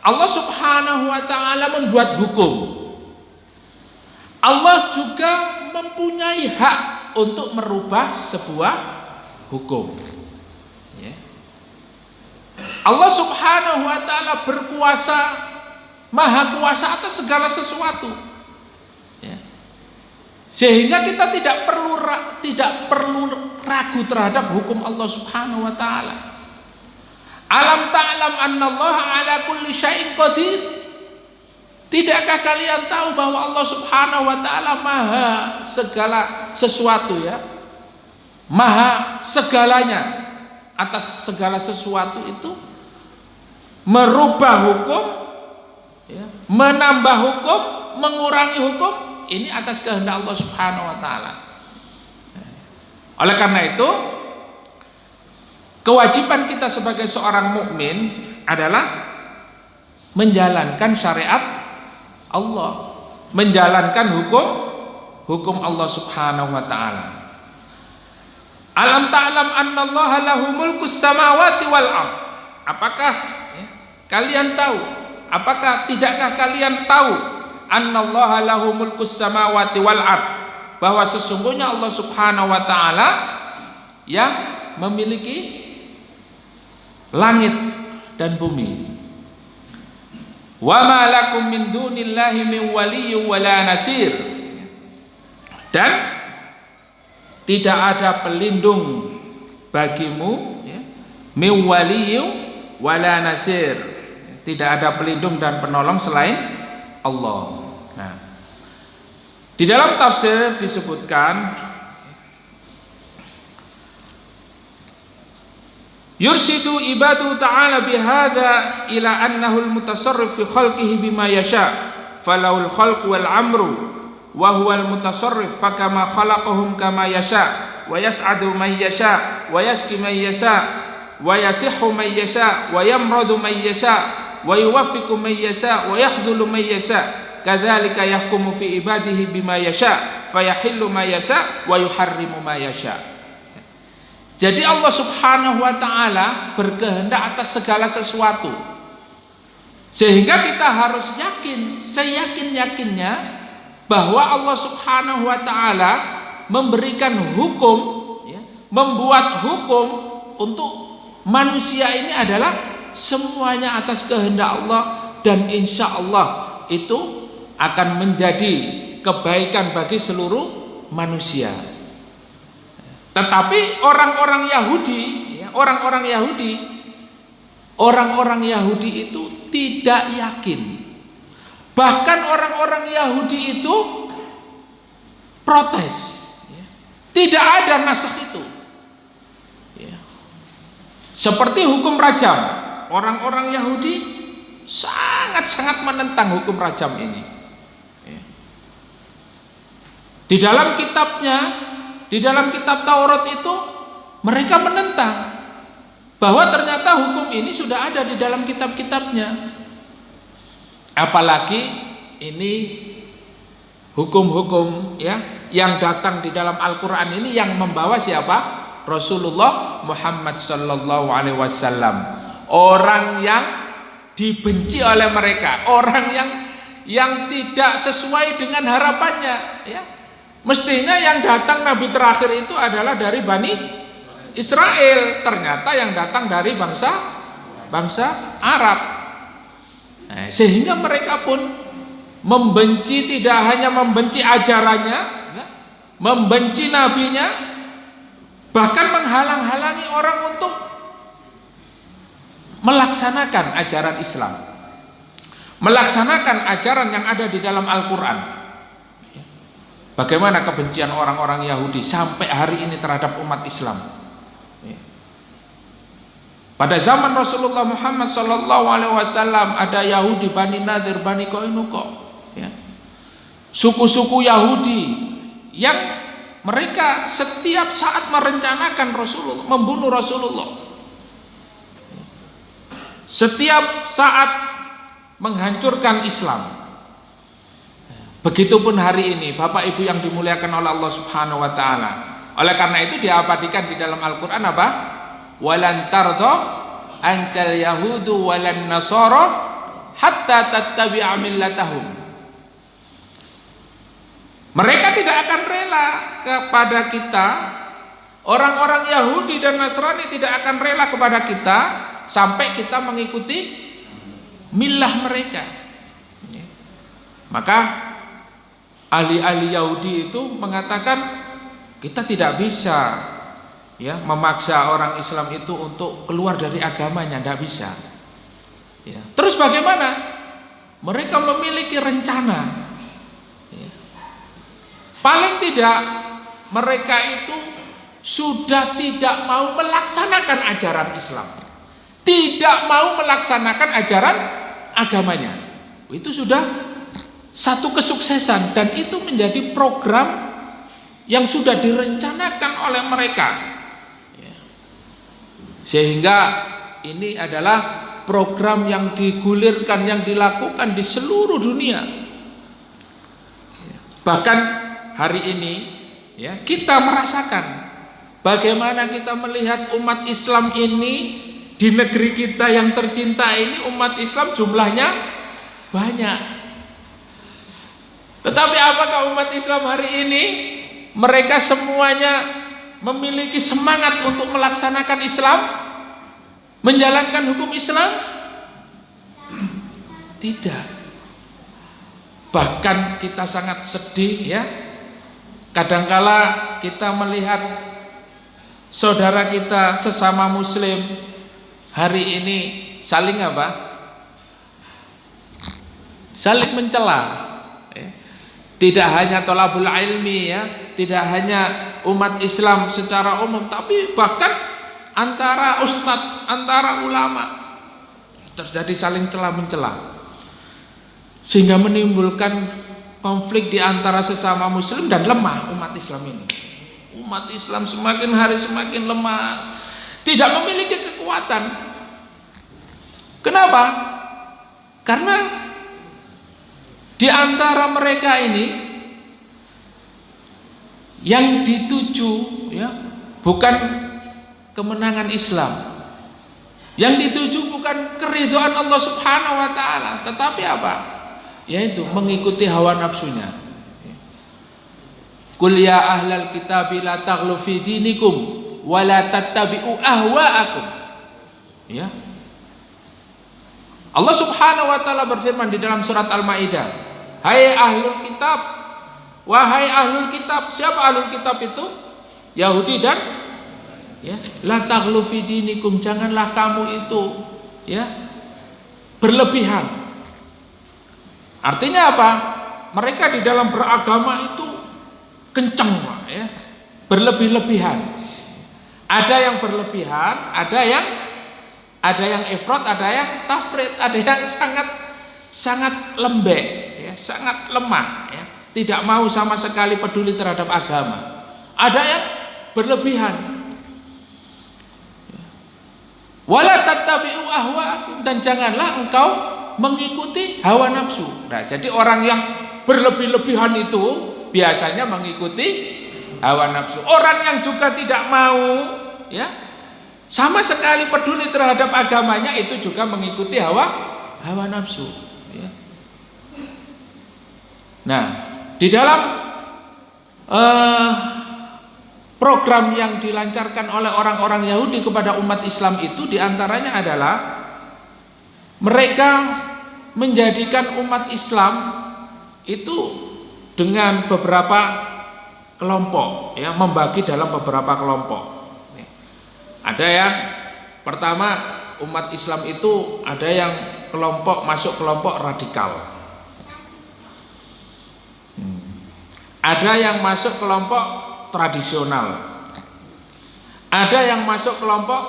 Allah Subhanahu wa taala membuat hukum. Allah juga mempunyai hak untuk merubah sebuah hukum. Ya. Allah Subhanahu wa taala berkuasa, maha kuasa atas segala sesuatu. Ya. Sehingga kita tidak perlu ragu terhadap hukum Allah Subhanahu wa taala. Alam ta'lam annallaha ala kulli syai'in qadir. Tidakkah kalian tahu bahwa Allah Subhanahu wa taala maha segala sesuatu ya? Maha segalanya atas segala sesuatu itu, merubah hukum ya, menambah hukum, mengurangi hukum, ini atas kehendak Allah Subhanahu wa taala. Oleh karena itu, kewajiban kita sebagai seorang mukmin adalah menjalankan syariat Allah, menjalankan hukum Allah Subhanahu wa taala. Alam ta'lam annallaha lahu mulkus samawati wal ard. Apakah ya, kalian tahu? Apakah tidakkah kalian tahu annallaha lahu mulkus samawati wal ard, bahwa sesungguhnya Allah Subhanahu wa taala yang memiliki langit dan bumi. Wa ma lakum min dunillahi min waliyyin wala nasir. Dan tidak ada pelindung bagimu ya, min waliyyin wala nasir. Tidak ada pelindung dan penolong selain Allah. Nah, di dalam tafsir disebutkan yursidu ibadu ta'ala bihadza ila annahu al-mutasarrif fi khalqihi bima yasha falahul khalq wal amru wa huwa al-mutasarrif fakama khalaqahum kama yasha wa yas'adu man yasha wa yaski man yasha wa yasihhu man yasha wa yamradu man yasha wa yuwaffiqu man yasha wa yahdhulu man yasha kadzalika yahkumu fi ibadihi bima yasha fayahillu ma yasha wa yuharrimu ma yasha. Jadi Allah Subhanahu wa taala berkehendak atas segala sesuatu. Sehingga kita harus yakin, seyakin-yakinnya bahwa Allah Subhanahu wa taala memberikan hukum ya, membuat hukum untuk manusia ini adalah semuanya atas kehendak Allah, dan insya Allah itu akan menjadi kebaikan bagi seluruh manusia. Tetapi orang-orang Yahudi itu tidak yakin. Bahkan orang-orang Yahudi itu protes. Tidak ada nasakh itu. Seperti hukum rajam, orang-orang Yahudi sangat-sangat menentang hukum rajam ini. Di dalam kitabnya, di dalam kitab Taurat itu mereka menentang. bahwa ternyata hukum ini sudah ada di dalam kitab-kitabnya. Apalagi ini hukum-hukum ya yang datang di dalam Al-Qur'an ini yang membawa siapa? Rasulullah Muhammad sallallahu alaihi wasallam. Orang yang dibenci oleh mereka, orang yang tidak sesuai dengan harapannya ya. Mestinya yang datang nabi terakhir itu adalah dari Bani Israel, ternyata yang datang dari bangsa Arab. Sehingga mereka pun membenci, tidak hanya membenci ajarannya, membenci nabinya, bahkan menghalang-halangi orang untuk melaksanakan ajaran Islam, melaksanakan ajaran yang ada di dalam Al-Quran. Bagaimana kebencian orang-orang Yahudi sampai hari ini terhadap umat Islam. Pada zaman Rasulullah Muhammad SAW ada Yahudi, Bani Nadir, Bani Qainuqa, ya. Suku-suku Yahudi yang mereka setiap saat merencanakan Rasulullah, membunuh Rasulullah, setiap saat menghancurkan Islam. Begitupun hari ini, Bapak Ibu yang dimuliakan oleh Allah Subhanahu wa taala. Oleh karena itu diabadikan di dalam Al-Qur'an apa? Walan tarda ankal yahudu walan nasara hatta tattabi'a millatahum. Mereka tidak akan rela kepada kita, orang-orang Yahudi dan Nasrani tidak akan rela kepada kita sampai kita mengikuti milah mereka. Maka ahli-ahli Yahudi itu mengatakan kita tidak bisa ya memaksa orang Islam itu untuk keluar dari agamanya, tidak bisa. Ya. Terus bagaimana? Mereka memiliki rencana. Ya. Paling tidak mereka itu sudah tidak mau melaksanakan ajaran Islam, tidak mau melaksanakan ajaran agamanya. Itu sudah satu kesuksesan, dan itu menjadi program yang sudah direncanakan oleh mereka. Sehingga ini adalah program yang digulirkan, yang dilakukan di seluruh dunia. Bahkan hari ini ya, kita merasakan bagaimana kita melihat umat Islam ini di negeri kita yang tercinta ini, umat Islam jumlahnya banyak. Tetapi apakah umat Islam hari ini mereka semuanya memiliki semangat untuk melaksanakan Islam, menjalankan hukum Islam? Tidak. Bahkan kita sangat sedih ya, kadangkala kita melihat saudara kita sesama muslim hari ini saling apa? Saling mencela. Tidak hanya thalabul ilmi ya, tidak hanya umat Islam secara umum, tapi bahkan antara ustadz, antara ulama terjadi saling celah-mencela, sehingga menimbulkan konflik di antara sesama muslim dan lemah umat Islam ini. Umat Islam semakin hari semakin lemah, tidak memiliki kekuatan. Kenapa? Karena di antara mereka ini yang dituju ya bukan kemenangan Islam, yang dituju bukan keridhaan Allah Subhanahu wa taala, tetapi apa? Yaitu mengikuti hawa nafsunya. Qul ya ahlal kitabi la taghlu fi dinikum wa la tattabi'u ahwa'akum. Ya. Allah Subhanahu wa taala berfirman di dalam surat Al-Maidah, hai ahlul kitab, wahai ahlul kitab. Siapa ahlul kitab itu? Yahudi dan ya, la taghlu fi dinikum, janganlah kamu itu ya berlebihan. Artinya apa? Mereka di dalam beragama itu kenceng, Pak, ya. Berlebih-lebihan. Ada yang berlebihan, ada yang ifrat, ada yang tafrid, ada yang sangat lembek, ya, sangat lemah, ya, tidak mau sama sekali peduli terhadap agama. Ada yang berlebihan. Wala tattabi'u ahwa'akum, dan janganlah engkau mengikuti hawa nafsu. Nah, jadi orang yang berlebih-lebihan itu biasanya mengikuti hawa nafsu. Orang yang juga tidak mau, ya, sama sekali peduli terhadap agamanya, itu juga mengikuti hawa nafsu, ya. Nah, di dalam program yang dilancarkan oleh orang-orang Yahudi kepada umat Islam itu diantaranya adalah mereka menjadikan umat Islam itu dengan beberapa kelompok, ya, membagi dalam beberapa kelompok. Ada yang pertama, umat Islam itu ada yang masuk kelompok radikal. Ada yang masuk kelompok tradisional. Ada yang masuk kelompok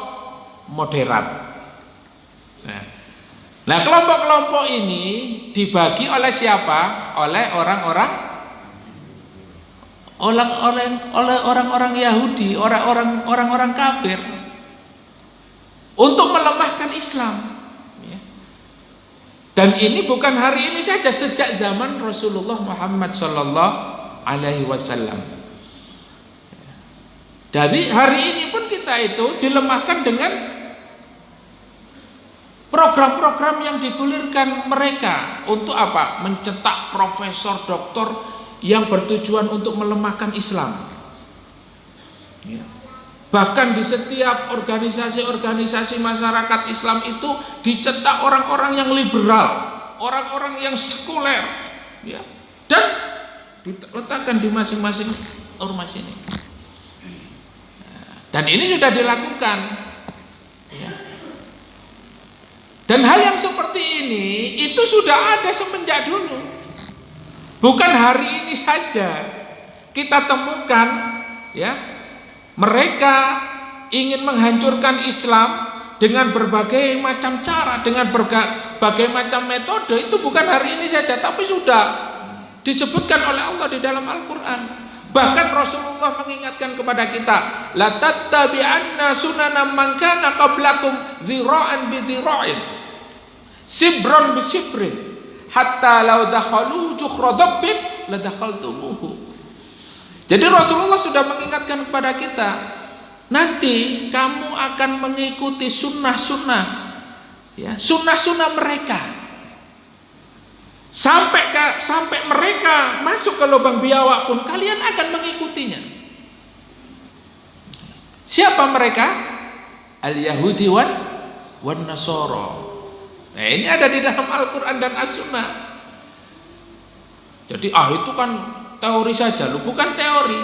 moderat. Nah, kelompok-kelompok ini dibagi oleh siapa? Oleh orang-orang Yahudi, orang-orang kafir, untuk melemahkan Islam. Dan ini bukan hari ini saja, sejak zaman Rasulullah Muhammad sallallahu alaihi wasallam. Dari hari ini pun kita itu dilemahkan dengan program-program yang digulirkan mereka. Untuk apa? Mencetak profesor, doktor yang bertujuan untuk melemahkan Islam. Bahkan di setiap organisasi-organisasi masyarakat Islam itu dicetak orang-orang yang liberal, orang-orang yang sekuler, ya, dan diletakkan di masing-masing ormas ini. Dan ini sudah dilakukan, ya. Dan hal yang seperti ini itu sudah ada semenjak dulu. Bukan hari ini saja kita temukan, ya, mereka ingin menghancurkan Islam dengan berbagai macam cara, dengan berbagai macam metode. Itu bukan hari ini saja, tapi sudah disebutkan oleh Allah di dalam Al-Quran. Bahkan Rasulullah mengingatkan kepada kita, la tattabi'anna sunana man kana qablakum dhira'an bi dhira'in, sibran bi sibrin, hatta law dakhalu jukhra dabbin la dakhaltumuhu. Jadi Rasulullah sudah mengingatkan kepada kita, nanti kamu akan mengikuti sunnah-sunnah, ya, sunnah-sunnah mereka, sampai mereka masuk ke lubang biawak pun kalian akan mengikutinya. Siapa mereka? Al-Yahudi wan Nasara. Nah, ini ada di dalam Al-Quran dan As-Sunnah. Jadi itu kan teori saja, bukan teori,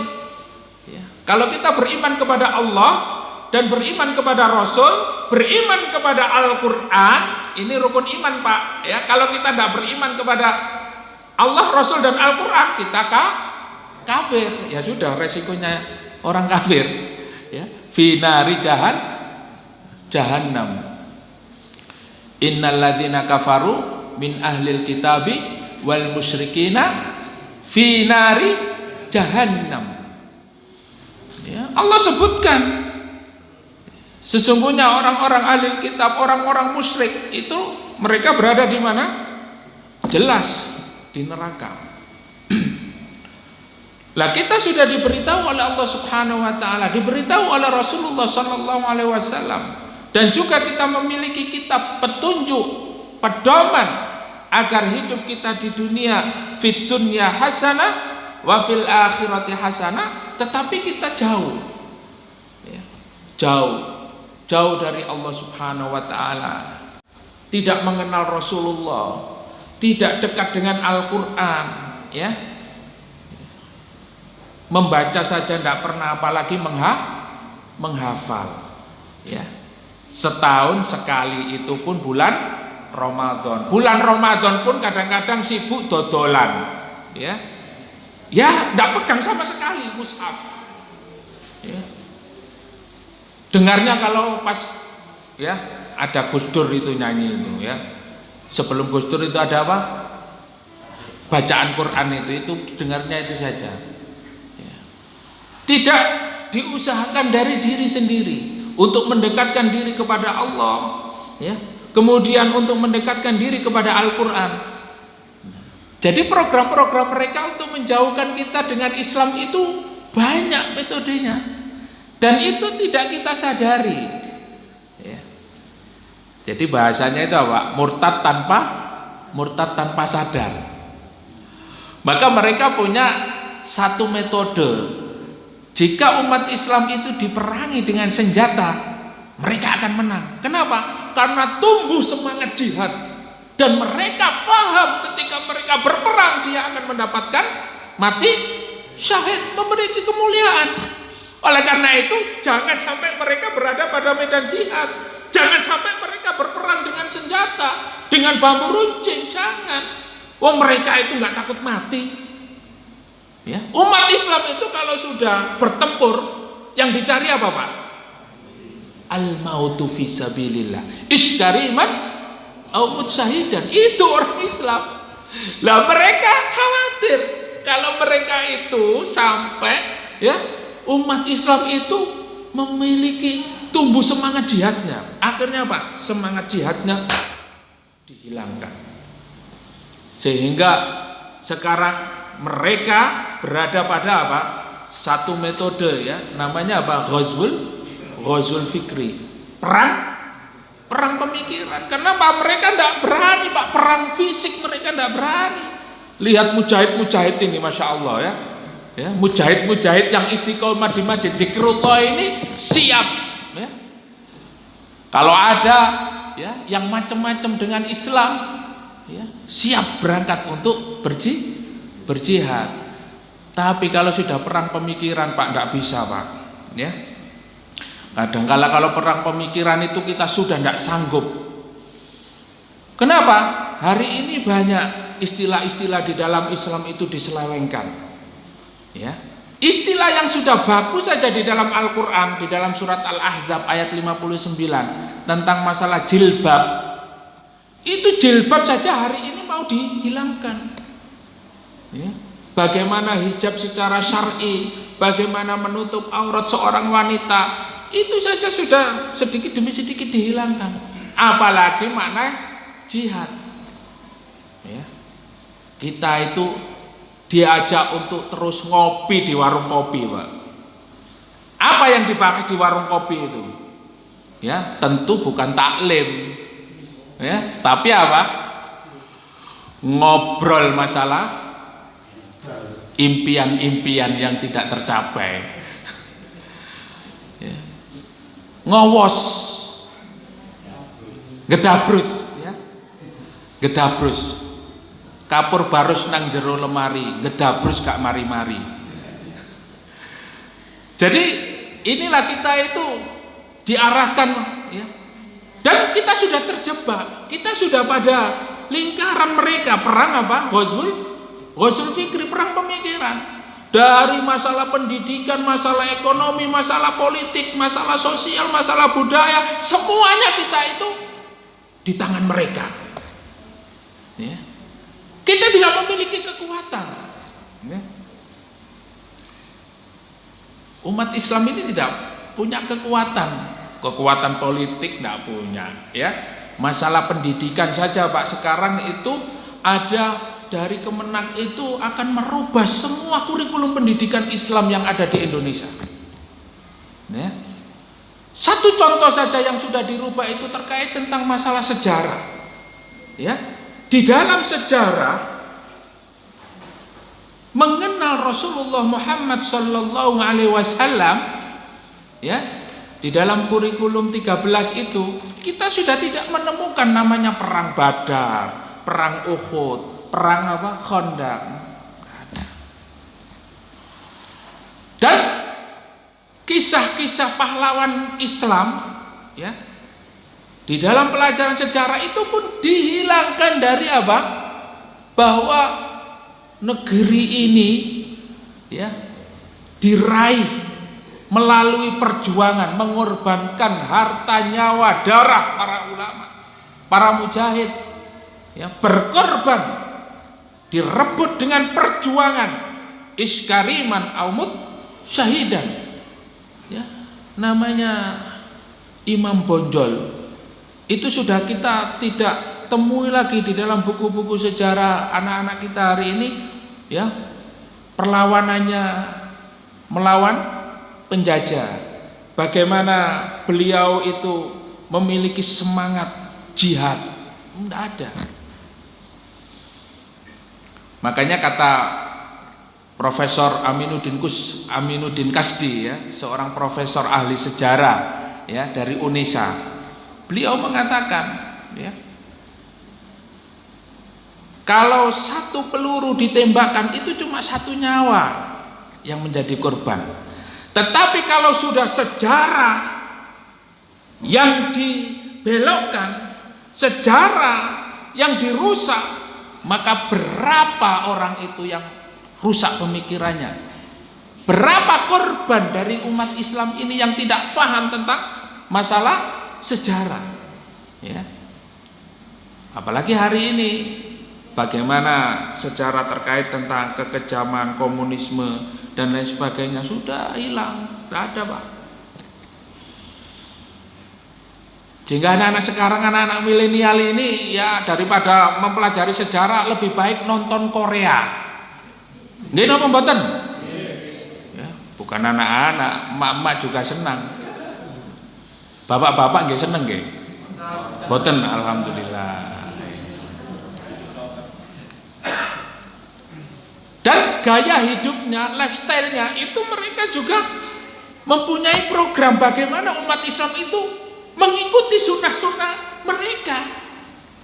ya. Kalau kita beriman kepada Allah dan beriman kepada Rasul, beriman kepada Al-Quran, ini rukun iman, Pak, ya. Kalau kita tidak beriman kepada Allah, Rasul dan Al-Quran, kita kafir. Ya sudah, resikonya orang kafir, ya. Fi nari jahannam. Innal ladzina kafaru min ahlil kitabi wal musyrikina fi nari jahannam. Ya, Allah sebutkan sesungguhnya orang-orang ahli kitab, orang-orang musyrik itu mereka berada di mana? Jelas di neraka. Lah kita sudah diberitahu oleh Allah Subhanahu wa taala, diberitahu oleh Rasulullah sallallahu alaihi wasallam, dan juga kita memiliki kitab petunjuk, pedoman agar hidup kita di dunia fid dunya hasanah wa fil akhirati hasanah, tetapi kita jauh, ya, jauh dari Allah Subhanahu wa taala, tidak mengenal Rasulullah, tidak dekat dengan Al-Quran, ya, membaca saja tidak pernah, apalagi menghafal, ya. Setahun sekali itu pun bulan Ramadan. Bulan Ramadan pun kadang-kadang sibuk dodolan, ya. Ya, tidak pegang sama sekali mushaf. Ya. Dengarnya kalau pas, ya, ada Gus Dur itu nyanyi itu, ya. Sebelum Gus Dur itu ada apa? Bacaan Quran itu dengarnya itu saja. Ya. Tidak diusahakan dari diri sendiri untuk mendekatkan diri kepada Allah, ya. Kemudian untuk mendekatkan diri kepada Al-Quran. Jadi program-program mereka untuk menjauhkan kita dengan Islam itu banyak metodenya, dan itu tidak kita sadari, ya. Jadi bahasanya itu apa? Murtad tanpa sadar. Maka mereka punya satu metode. Jika umat Islam itu diperangi dengan senjata, mereka akan menang. Kenapa? Karena tumbuh semangat jihad, dan mereka faham ketika mereka berperang dia akan mendapatkan mati syahid, memiliki kemuliaan. Oleh karena itu, jangan sampai mereka berada pada medan jihad. Jangan sampai mereka berperang dengan senjata, dengan bambu runcing. Jangan. Wong mereka itu nggak takut mati. Ya. Umat Islam itu kalau sudah bertempur, yang dicari apa, Pak? Al-mautu fi sabilillah. Iskariman au mutsahidan. Itu orang Islam. Lah mereka khawatir kalau mereka itu sampai, ya, umat Islam itu memiliki tumbuh semangat jihadnya. Akhirnya apa? Semangat jihadnya dihilangkan. Sehingga sekarang mereka berada pada apa? Satu metode, ya, namanya apa? Ghazwul fikri. Perang pemikiran. Kenapa? Mereka tidak berani, Pak. Perang fisik mereka tidak berani. Lihat mujahid ini, Masya Allah, ya. Ya, mujahid yang istiqomah di masjid Dzikrullah ini siap, ya. Kalau ada, ya, yang macam-macam dengan Islam, ya, siap berangkat untuk berjihad. Tapi kalau sudah perang pemikiran, Pak, tidak bisa, Pak, ya. Kadang-kala kalau perang pemikiran itu kita sudah tidak sanggup. Kenapa? Hari ini banyak istilah-istilah di dalam Islam itu diselewengkan, ya. Istilah yang sudah bagus saja di dalam Al-Quran, di dalam surat Al-Ahzab ayat 59 tentang masalah jilbab. Itu jilbab saja hari ini mau dihilangkan, ya. Bagaimana hijab secara syar'i, bagaimana menutup aurat seorang wanita, itu saja sudah sedikit demi sedikit dihilangkan. Apalagi makna jihad, ya. Kita itu diajak untuk terus ngopi di warung kopi, Pak. Apa yang dibahas di warung kopi itu? Ya, tentu bukan taklim, ya, tapi apa? Ngobrol masalah impian-impian yang tidak tercapai, ya. Ngowos, gedabrus, ya. Gedabrus, kapur barus nang jero lemari, gedabrus gak mari-mari. Jadi inilah kita itu diarahkan, ya. Dan kita sudah terjebak, kita sudah pada lingkaran mereka. Perang apa? Ghazwul fikri, perang pemikiran. Dari masalah pendidikan, masalah ekonomi, masalah politik, masalah sosial, masalah budaya, semuanya kita itu di tangan mereka, ya. Kita tidak memiliki kekuatan, ya. Umat Islam ini tidak punya kekuatan politik tidak punya, ya. Masalah pendidikan saja, Pak, sekarang itu ada dari Kemenak itu akan merubah semua kurikulum pendidikan Islam yang ada di Indonesia, ya. Satu contoh saja yang sudah dirubah itu terkait tentang masalah sejarah, ya. Di dalam sejarah mengenal Rasulullah Muhammad sallallahu alaihi wasallam, ya, di dalam kurikulum 13 itu kita sudah tidak menemukan namanya perang Badar, perang Uhud, perang apa? Khandaq. Dan kisah-kisah pahlawan Islam, ya, di dalam pelajaran sejarah itu pun dihilangkan dari apa? Bahwa negeri ini, ya, diraih melalui perjuangan, mengorbankan harta, nyawa, darah para ulama, para mujahid, ya, berkorban, direbut dengan perjuangan, iskariman aumut syahidan, ya, namanya Imam Bonjol itu sudah kita tidak temui lagi di dalam buku-buku sejarah anak-anak kita hari ini, ya, perlawanannya melawan penjajah. Bagaimana beliau itu memiliki semangat jihad? Tidak ada. Makanya kata Profesor Aminuddin Kasdi, ya, seorang profesor ahli sejarah, ya, dari UNESA, beliau mengatakan, ya, kalau satu peluru ditembakkan itu cuma satu nyawa yang menjadi korban. Tetapi kalau sudah sejarah yang dibelokkan, sejarah yang dirusak, maka berapa orang itu yang rusak pemikirannya? Berapa korban dari umat Islam ini yang tidak paham tentang masalah sejarah, ya. Apalagi hari ini, bagaimana sejarah terkait tentang kekejaman komunisme dan lain sebagainya sudah hilang, tidak ada, Pak. Sehingga anak-anak sekarang, anak-anak milenial ini, ya, daripada mempelajari sejarah lebih baik nonton Korea. Nggih napa mboten? Ya, bukan anak-anak, emak-emak juga senang. Bapak-bapak nggih seneng nggih? Mboten, alhamdulillah. Dan gaya hidupnya, lifestyle-nya itu mereka juga mempunyai program bagaimana umat Islam itu mengikuti sunnah-sunnah mereka.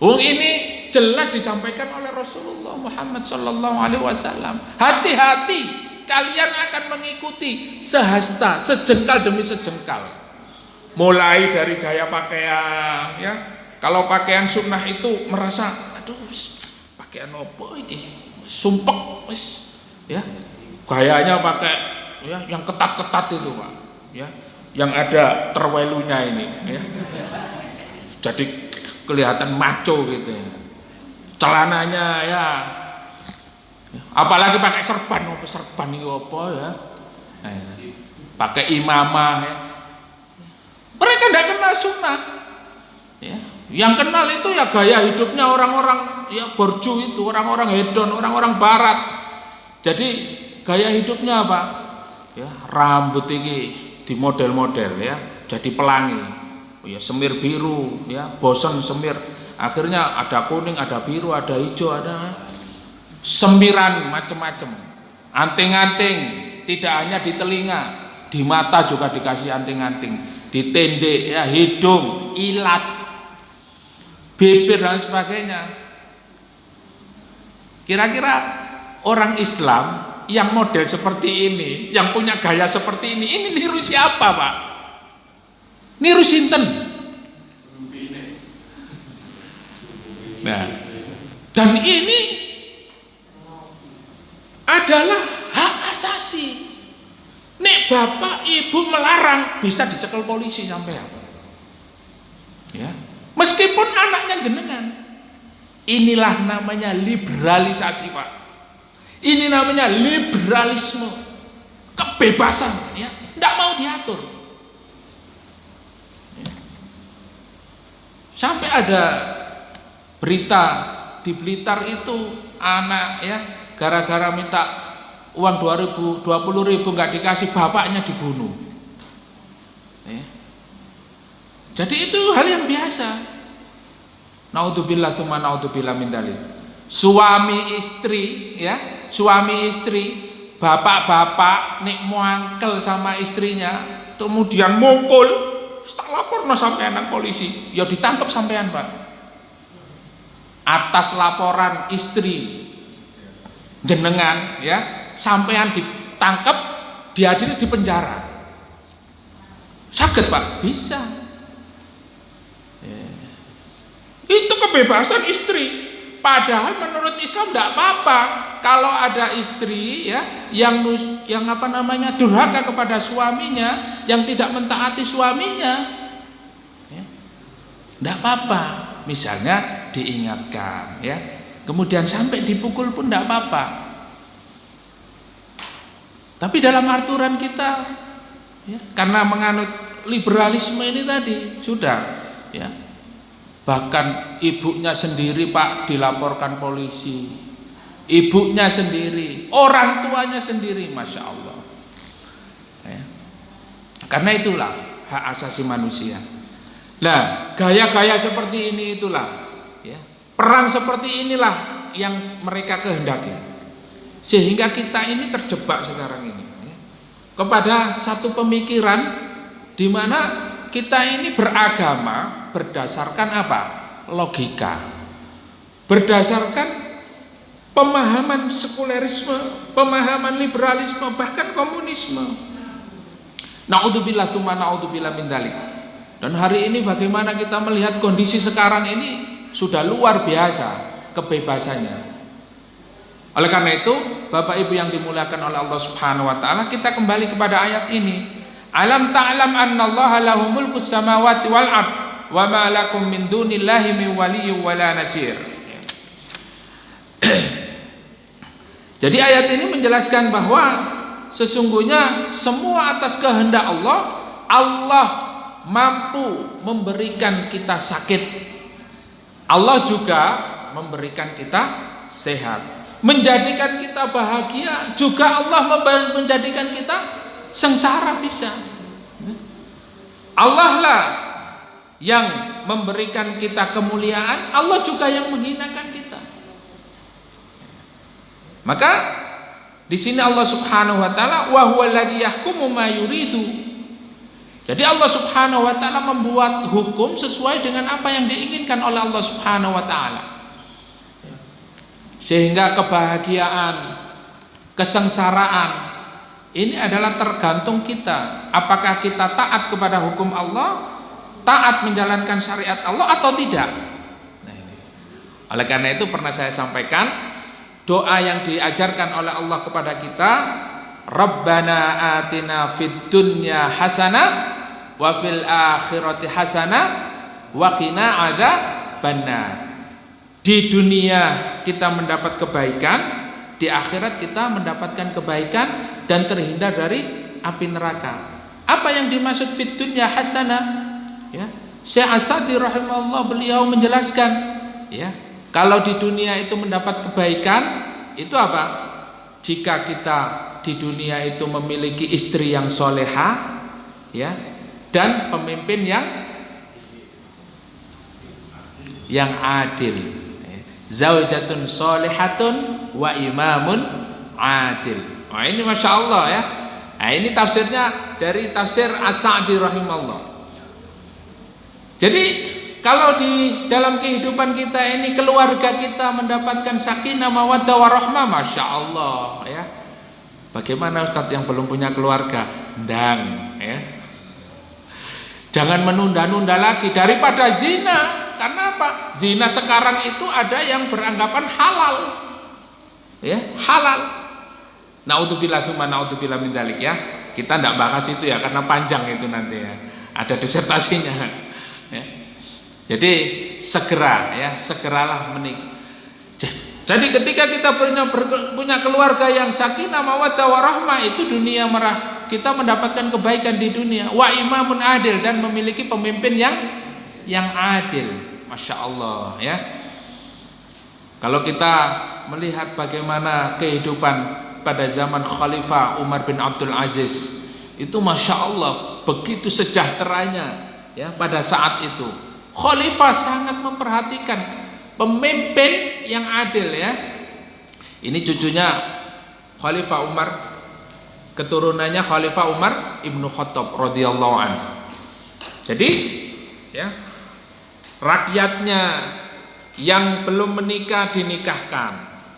Ini jelas disampaikan oleh Rasulullah Muhammad SAW. Hati-hati, kalian akan mengikuti sehasta, sejengkal demi sejengkal. Mulai dari gaya pakaian, ya. Kalau pakaian sunnah itu merasa, aduh, pakaian apa ini? Sumpek, ya. Gayanya pakai, ya, yang ketat-ketat itu, Pak, ya. Yang ada terwelunya ini, ya. Jadi kelihatan maco gitu, ya. Celananya, ya, apalagi pakai serban ini apa, ya. Pakai imamah, ya. Mereka tidak kenal sunnah, ya. Yang kenal itu ya gaya hidupnya orang-orang, ya, borju itu, orang-orang hedon, orang-orang barat. Jadi gaya hidupnya apa? Ya, rambut ini di model-model, ya, jadi pelangi, ya, semir biru, ya, bosan semir, akhirnya ada kuning, ada biru, ada hijau, ada semiran macam-macam, anting-anting, tidak hanya di telinga, di mata juga dikasih anting-anting, di tendek, ya, hidung, ilat, bibir dan sebagainya. Kira-kira orang Islam yang model seperti ini, yang punya gaya seperti ini niru siapa, Pak? Niru sinten? Nah, dan ini adalah hak asasi. Nek bapak ibu melarang, bisa dicekel polisi sampean. Ya, meskipun anaknya jenengan. Inilah namanya liberalisasi, Pak. Ini namanya liberalisme, kebebasan, ya, tidak mau diatur. Ya. Sampai ada berita di Blitar itu anak, ya, gara-gara minta uang 20.000 nggak dikasih, bapaknya dibunuh. Ya. Jadi itu hal yang biasa. Naudzubillah tsumma naudzubillah min dzalik. Suami istri, ya, suami istri, bapak-bapak nek muangkel sama istrinya, kemudian mukul, tak lapor no sampean nang polisi, ya ditangkap sampean, Pak. Atas laporan istri jenengan, ya, sampean ditangkap, diadili di penjara. Saged, Pak? Bisa. Itu kebebasan istri. Padahal menurut Islam tidak apa-apa kalau ada istri, ya, yang durhaka kepada suaminya, yang tidak mentaati suaminya, ya, tidak apa-apa. Misalnya diingatkan, ya, kemudian sampai dipukul pun tidak apa-apa. Tapi dalam aturan kita, ya, karena menganut liberalisme ini tadi sudah, ya. Bahkan ibunya sendiri Pak dilaporkan polisi, ibunya sendiri, orang tuanya sendiri, masya Allah. Ya. Karena itulah hak asasi manusia. Nah, gaya-gaya seperti ini itulah, ya, perang seperti inilah yang mereka kehendaki, sehingga kita ini terjebak sekarang ini, ya, kepada satu pemikiran di mana kita ini beragama berdasarkan apa? Logika, berdasarkan pemahaman sekulerisme, pemahaman liberalisme, bahkan komunisme. Naudzubillah tsumma naudzubillah min dzalik. Dan hari ini bagaimana kita melihat kondisi sekarang ini sudah luar biasa kebebasannya. Oleh karena itu, Bapak Ibu yang dimuliakan oleh Allah Subhanahu wa taala, kita kembali kepada ayat ini. Alam ta'lam annallaha lahu mulkus samawati wal ard wa ma lakum min dunillahi min waliyyin wala nasir. Jadi ayat ini menjelaskan bahwa sesungguhnya semua atas kehendak Allah, Allah mampu memberikan kita sakit, Allah juga memberikan kita sehat, menjadikan kita bahagia, juga Allah menjadikan kita sengsara bisa. Allah lah yang memberikan kita kemuliaan, Allah juga yang menghinakan kita. Maka di sini Allah Subhanahu wa taala wa huwal ladzi yahkumu ma yuridu. Jadi Allah Subhanahu wa taala membuat hukum sesuai dengan apa yang diinginkan oleh Allah Subhanahu wa taala. Sehingga kebahagiaan, kesengsaraan ini adalah tergantung kita. Apakah kita taat kepada hukum Allah, taat menjalankan syariat Allah atau tidak. Nah, ini. Oleh karena itu pernah saya sampaikan doa yang diajarkan oleh Allah kepada kita, Rabbana atina fid dunya hasanah wa fil akhirati hasanah wa qina adzabannar. Di dunia kita mendapat kebaikan, di akhirat kita mendapatkan kebaikan dan terhindar dari api neraka. Apa yang dimaksud fid dunya hasanah? Ya, Syekh As-Sa'di rahimahullah beliau menjelaskan, ya, kalau di dunia itu mendapat kebaikan, itu apa? Jika kita di dunia itu memiliki istri yang soleha, ya, dan pemimpin yang adil. Zaujatun solehatun wa imamun adil. Wah, ini masya Allah ya. Nah, ini tafsirnya dari tafsir As-Sa'di rahimahullah. Jadi kalau di dalam kehidupan kita ini keluarga kita mendapatkan sakinah mawaddah warahmah, masya Allah ya. Bagaimana Ustadz yang belum punya keluarga? Ndang ya. Jangan menunda-nunda lagi daripada zina. Karena apa? Zina sekarang itu ada yang beranggapan halal. Ya, halal. Naudzubillah tsumma naudzubillah min dzalik ya. Kita tidak bahas itu ya karena panjang itu nanti ya. Ada disertasinya. Ya. Jadi segeralah menikah. Jadi ketika kita punya keluarga yang sakinah mawaddah warahmah, itu dunia merah, kita mendapatkan kebaikan di dunia. Wa imamun adil, dan memiliki pemimpin yang adil. Masya Allah ya. Kalau kita melihat bagaimana kehidupan pada zaman Khalifah Umar bin Abdul Aziz, itu masya Allah begitu sejahteranya ya pada saat itu. Khalifah sangat memperhatikan pemimpin yang adil ya. Ini cucunya Khalifah Umar, keturunannya Khalifah Umar Ibnu Khattab radhiyallahu anhu. Jadi ya, rakyatnya yang belum menikah dinikahkan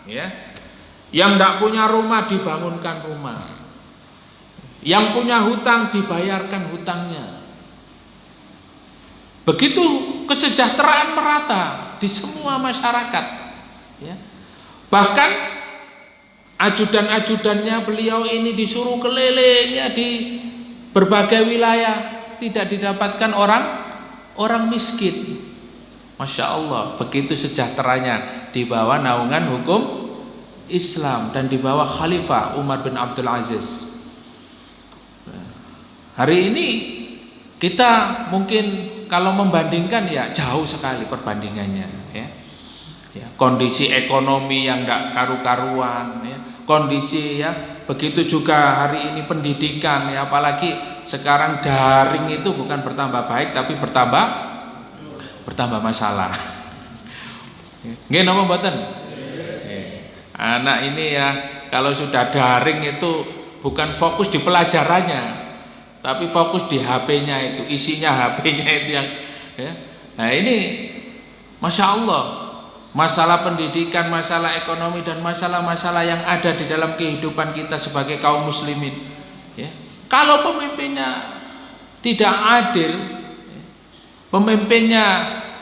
ya. Yang tidak punya rumah dibangunkan rumah. Yang punya hutang dibayarkan hutangnya. Begitu kesejahteraan merata di semua masyarakat ya. Bahkan ajudan-ajudannya beliau ini disuruh kelilingnya di berbagai wilayah, tidak didapatkan orang miskin. Masya Allah, begitu sejahteranya di bawah naungan hukum Islam dan di bawah Khalifah Umar bin Abdul Aziz. Hari ini Kita mungkin kalau membandingkan ya jauh sekali perbandingannya ya. Ya, kondisi ekonomi yang enggak karu-karuan ya, kondisi ya, begitu juga hari ini pendidikan ya, apalagi sekarang daring itu bukan bertambah baik tapi bertambah masalah. Nggih napa mboten? Anak ini ya kalau sudah daring itu bukan fokus di pelajarannya, tapi fokus di HP-nya itu, isinya HP-nya itu yang ya. Nah ini Masya Allah, masalah pendidikan, masalah ekonomi dan masalah-masalah yang ada di dalam kehidupan kita sebagai kaum muslimin ya. Kalau pemimpinnya tidak adil, pemimpinnya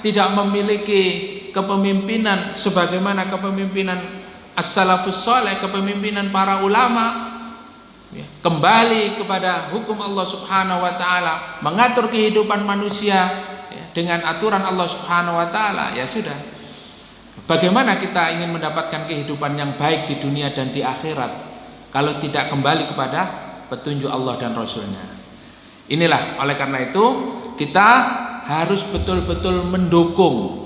tidak memiliki kepemimpinan sebagaimana kepemimpinan as-salafus saleh, kepemimpinan para ulama ya, kembali kepada hukum Allah Subhanahu wa taala, mengatur kehidupan manusia ya, dengan aturan Allah Subhanahu wa taala, ya sudah. Bagaimana kita ingin mendapatkan kehidupan yang baik di dunia dan di akhirat kalau tidak kembali kepada petunjuk Allah dan Rasulnya? Inilah, oleh karena itu kita harus betul-betul mendukung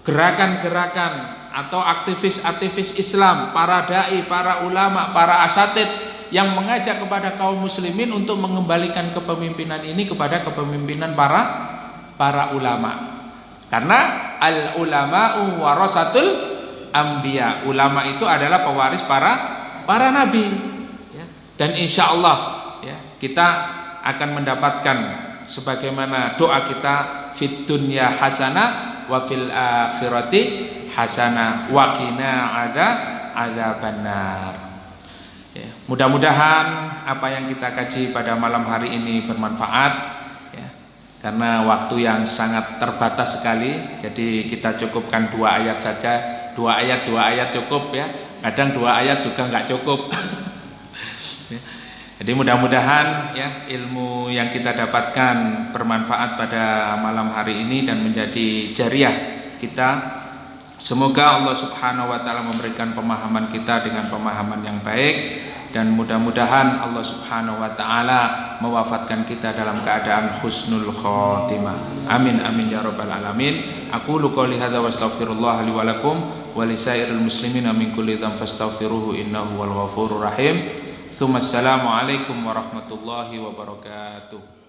gerakan-gerakan atau aktivis-aktivis Islam, para dai, para ulama, para asatid yang mengajak kepada kaum muslimin untuk mengembalikan kepemimpinan ini kepada kepemimpinan para ulama. Karena al ulama'u warasatul anbiya. Ulama itu adalah pewaris para nabi ya. Dan insya Allah ya, kita akan mendapatkan sebagaimana doa kita, fid dunya hasanah wa fil akhirati hasanah wa qina adzabannar. Ya, mudah-mudahan apa yang kita kaji pada malam hari ini bermanfaat ya. Karena waktu yang sangat terbatas sekali, jadi kita cukupkan 2 ayat saja. 2 ayat cukup ya. Kadang 2 ayat juga nggak cukup. Ya. Jadi mudah-mudahan ya ilmu yang kita dapatkan bermanfaat pada malam hari ini dan menjadi jariah kita. Semoga Allah Subhanahu wa taala memberikan pemahaman kita dengan pemahaman yang baik, dan mudah-mudahan Allah Subhanahu wa taala mewafatkan kita dalam keadaan husnul khotimah. Amin amin ya rabbal alamin. Aqulu qouli hadza wa astaghfirullah li wa lakum wa lisairil muslimin min kulli dhanbin fastaghfiruhu innahu wal ghafurur rahim. Assalamu alaikum warahmatullahi wabarakatuh.